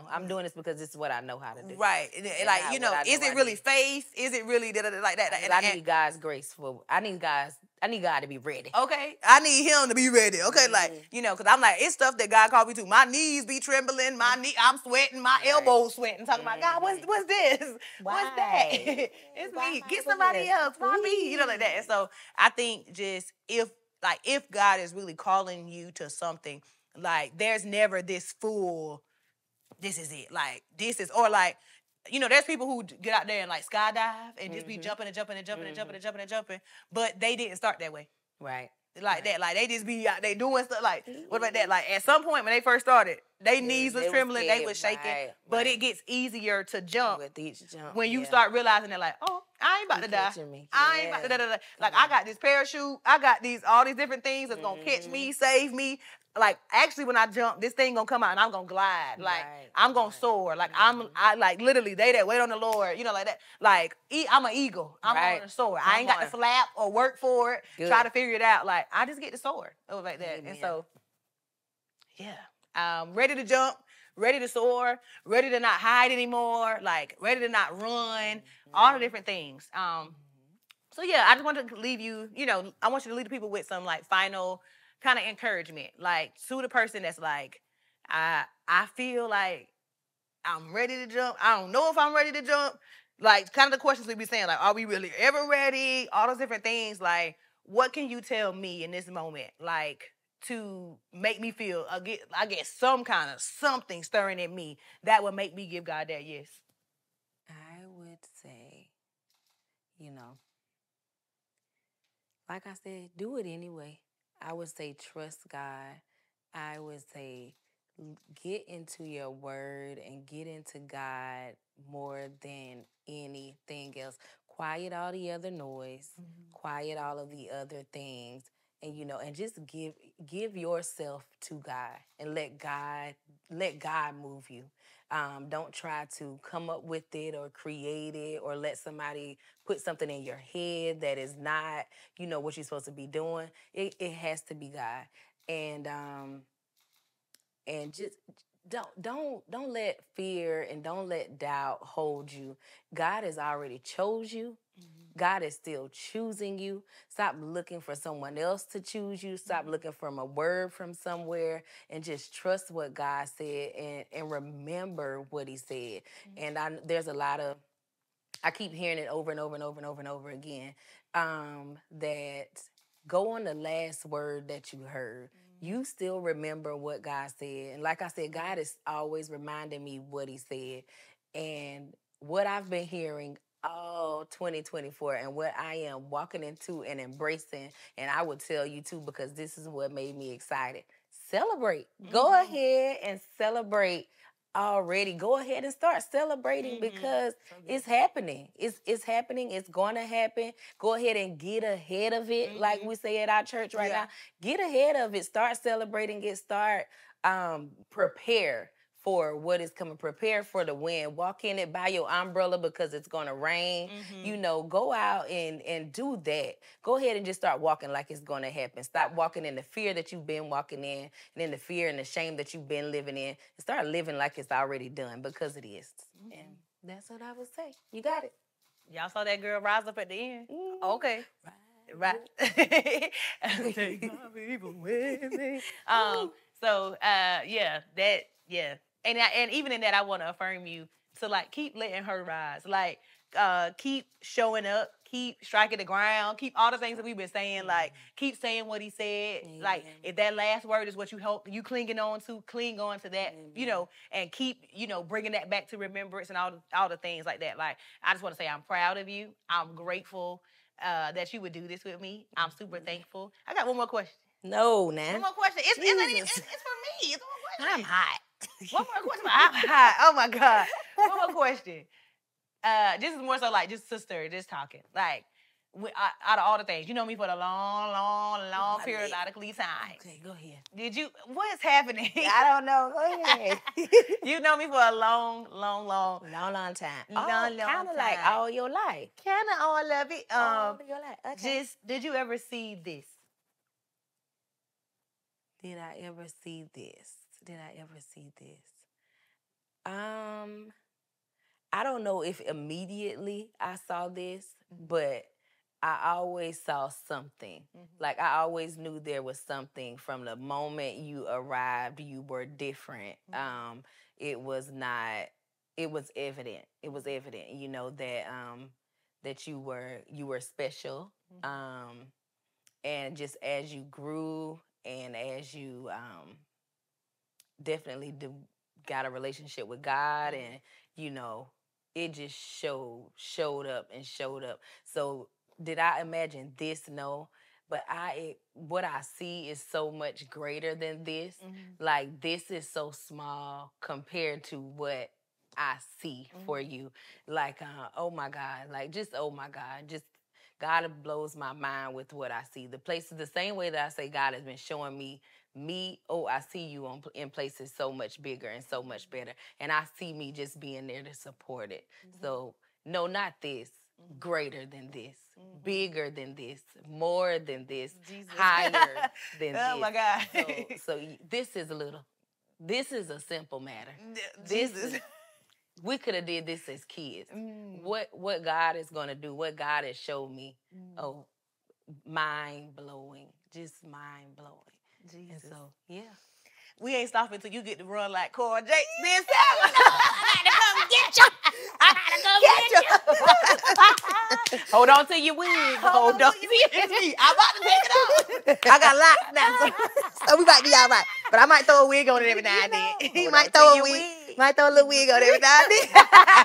Speaker 2: I'm doing this because this is what I know how to do.
Speaker 1: Right. Like, is it really faith? Is it really like that?
Speaker 2: And I need God's grace I need God to be ready.
Speaker 1: Okay. I need him to be ready. Okay. Like, because I'm like, it's stuff that God called me to. My knees be trembling. I'm sweating. My elbows sweating. Talking about, God, what's this?
Speaker 2: Why?
Speaker 1: What's that? It's me. Get somebody else. Why me? Like that. And so I think just if God is really calling you to something, like, there's never this full, this is it. Like, this is, or like, there's people who get out there and like skydive and just be jumping and jumping and jumping and jumping and jumping and jumping, but they didn't start that way.
Speaker 2: Right.
Speaker 1: Like that. Like, they just be out there doing stuff. Like, what about that? Like, at some point when they first started, their knees was trembling, they was shaking, but it gets easier to jump
Speaker 2: with each jump
Speaker 1: when you start realizing that, like, oh, I ain't about to die.
Speaker 2: Me.
Speaker 1: I ain't about to die. Like, I got this parachute. I got all these different things that's going to catch me, save me. Like, actually, when I jump, this thing going to come out and I'm going to glide. Like, I'm going to soar. Like, I like, literally, they that wait on the Lord, like that. Like, I'm an eagle. I'm going to soar. I ain't got to flap or work for it, try to figure it out. Like, I just get to soar. It was like that. Amen. And so, yeah. Ready to jump, ready to soar, ready to not hide anymore, like, ready to not run, all the different things. So, yeah, I just wanted to leave you, I want you to leave the people with some, like, final kind of encouragement, like, to the person that's like, I feel like I'm ready to jump. I don't know if I'm ready to jump. Like, kind of the questions we be saying, like, are we really ever ready? All those different things. Like, what can you tell me in this moment, like, to make me feel, I guess, some kind of something stirring in me that would make me give God that yes?
Speaker 2: I would say, like I said, do it anyway. I would say trust God. I would say get into your word and get into God more than anything else. Quiet all the other noise, quiet all of the other things, and and just give yourself to God and let God move you. Don't try to come up with it or create it or let somebody put something in your head that is not, what you're supposed to be doing. It has to be God. And just don't let fear and don't let doubt hold you. God has already chose you. God is still choosing you. Stop looking for someone else to choose you. Stop looking for a word from somewhere and just trust what God said and remember what he said. And there's a lot of, I keep hearing it over and over and over and over and over again, that go on the last word that you heard. You still remember what God said. And like I said, God is always reminding me what he said. And what I've been hearing all 2024 and what I am walking into and embracing, and I would tell you too, because this is what made me excited. Celebrate. Go ahead and celebrate already. Go ahead and start celebrating because it's happening. It's happening. It's going to happen. Go ahead and get ahead of it, like we say at our church right now. Get ahead of it. Start celebrating. Prepare for what is coming. Prepare for the wind. Walk in it by your umbrella because it's going to rain. Go out and do that. Go ahead and just start walking like it's going to happen. Stop walking in the fear that you've been walking in and in the fear and the shame that you've been living in. And start living like it's already done because it is. And that's what I would say. You got it.
Speaker 1: Y'all saw that girl rise up at the end? Okay. Right. Take my people with me. And even in that, I want to affirm you to, like, keep letting her rise. Like, keep showing up, keep striking the ground, keep all the things that we've been saying. Like, keep saying what he said. Like, if that last word is what you clinging on to, cling on to that, and keep, bringing that back to remembrance and all the things like that. Like, I just want to say I'm proud of you. I'm grateful that you would do this with me. I'm super thankful. I got one more question.
Speaker 2: No, nah.
Speaker 1: One more question. It's for me. It's one more question. I'm hot. One more question. I'm hot. Oh my God. One more question. This is more so like just sister, just talking. Like, out of all the things, you know me for the long periodically time.
Speaker 2: Okay, go ahead.
Speaker 1: What is happening?
Speaker 2: I don't know. Go ahead.
Speaker 1: You know me for a long
Speaker 2: time.
Speaker 1: Long
Speaker 2: kind of like all your life.
Speaker 1: Kind of all of it.
Speaker 2: All of your life. Okay.
Speaker 1: Did you ever see this?
Speaker 2: Did I ever see this? I don't know if immediately I saw this, but I always saw something. Like, I always knew there was something from the moment you arrived. You were different. It was evident. It was evident, that you were special. And just as you grew and as you definitely got a relationship with God, and it just showed up. So did I imagine this? No, but what I see is so much greater than this. Like, this is so small compared to what I see for you. Like, oh my God, oh my God, just God blows my mind with what I see. The same way that I say God has been showing me, I see you in places so much bigger and so much better. And I see me just being there to support it. So, no, not this. Greater than this. Bigger than this. More than this.
Speaker 1: Jesus.
Speaker 2: Higher than this.
Speaker 1: Oh, my God.
Speaker 2: So this is a simple matter.
Speaker 1: Jesus.
Speaker 2: We could have did this as kids. What God is going to do, what God has showed me, mind-blowing. Just mind-blowing.
Speaker 1: Jesus.
Speaker 2: And so, yeah.
Speaker 1: we ain't stopping until you get to run like Cora J. Then I gotta come get you. I gotta come get you.
Speaker 2: Hold on to your wig. Hold on to your
Speaker 1: wig. I'm about to take it off. I got locks now, so we might be all right. But I might throw a wig on it every now and then. He might throw a wig. Might throw a little wig on it every now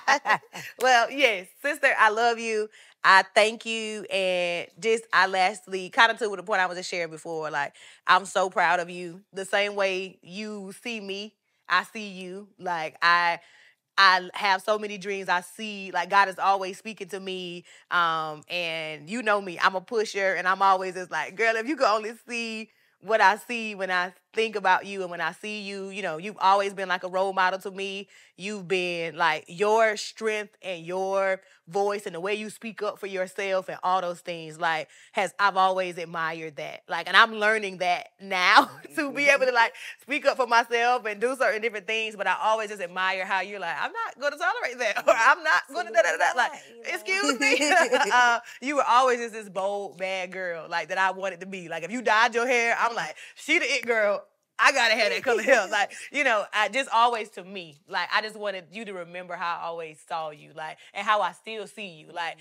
Speaker 1: and then. Well, yes, sister, I love you. I thank you, and just I lastly kind of to the point I was just sharing before, like I'm so proud of you. The same way you see me, I see you. Like I have so many dreams. I see like God is always speaking to me. And you know me, I'm a pusher, and I'm always just like, girl, if you could only see what I see when I think about you and when I see you, you know, you've always been like a role model to me. You've been like your strength and your voice and the way you speak up for yourself and all those things, like I've always admired that. Like, and I'm learning that now to be able to like speak up for myself and do certain different things. But I always just admire how you're like, I'm not going to tolerate that, or I'm not going to da-da-da-da. Like, excuse me. You were always just this bold, bad girl, like that I wanted to be. Like, if you dyed your hair, I'm like, she the it girl. I gotta have that color hair. Like, you know, I just always to me, like, I just wanted you to remember how I always saw you, like, and how I still see you. Like,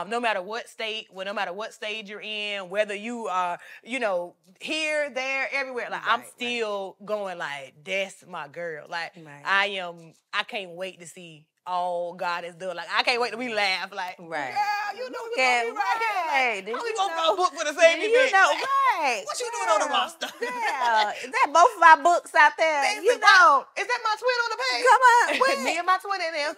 Speaker 1: no matter what state, no matter what stage you're in, whether you are, you know, here, there, everywhere, like, I'm still going like, that's my girl. Like, I can't wait to see all God is doing. Like, I can't wait till we laugh. Like, girl, you know we gonna be right here. Like, we gonna go book for the same event.
Speaker 3: You know, right.
Speaker 1: What you doing on the roster?
Speaker 3: Yeah. Is that both of our books out there?
Speaker 1: Listen,
Speaker 3: you know.
Speaker 1: Is that my twin on the page?
Speaker 3: Come on.
Speaker 1: Me and my twin in there.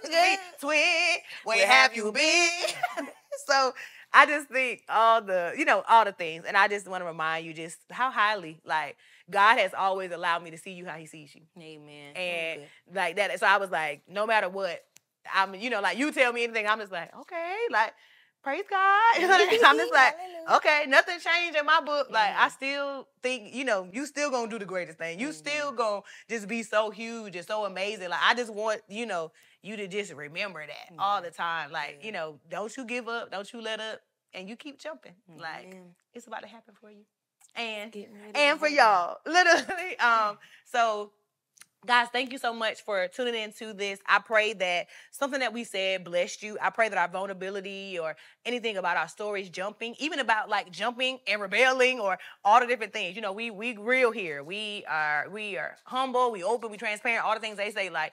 Speaker 1: Twin, where have you been? So I just think all the things. And I just want to remind you just how highly, like, God has always allowed me to see you how he sees you.
Speaker 2: Amen.
Speaker 1: And like that. So I was like, no matter what, I'm, you know, like you tell me anything, I'm just like, okay, like, praise God. I'm just like, okay, nothing changed in my book. Like, I still think, you know, you still gonna do the greatest thing. You still gonna just be so huge and so amazing. Like, I just want, you know, you to just remember that all the time. Like, you know, don't you give up, don't you let up, and you keep jumping. Like, it's about to happen for you. And for y'all, literally. So guys, thank you so much for tuning in to this. I pray that something that we said blessed you. I pray that our vulnerability or anything about our stories jumping, even about like jumping and rebelling or all the different things. You know, we real here. We are humble, we open, we transparent, all the things they say, like,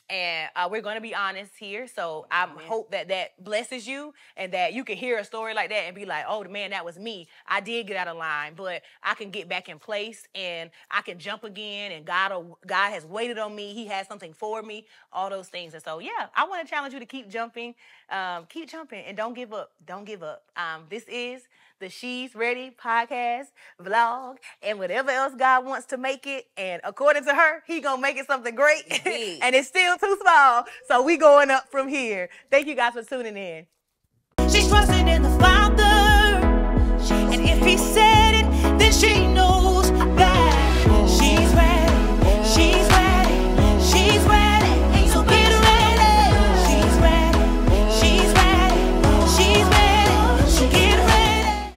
Speaker 1: and we're going to be honest here. So I hope that blesses you and that you can hear a story like that and be like, oh, man, that was me. I did get out of line, but I can get back in place and I can jump again. And God has waited on me. He has something for me, all those things. And so, yeah, I want to challenge you to keep jumping and don't give up. Don't give up. This is the She's Ready podcast, vlog, and whatever else God wants to make it. And according to her, he gonna make it something great. And it's still too small. So we going up from here. Thank you guys for tuning in.
Speaker 3: She's trusting in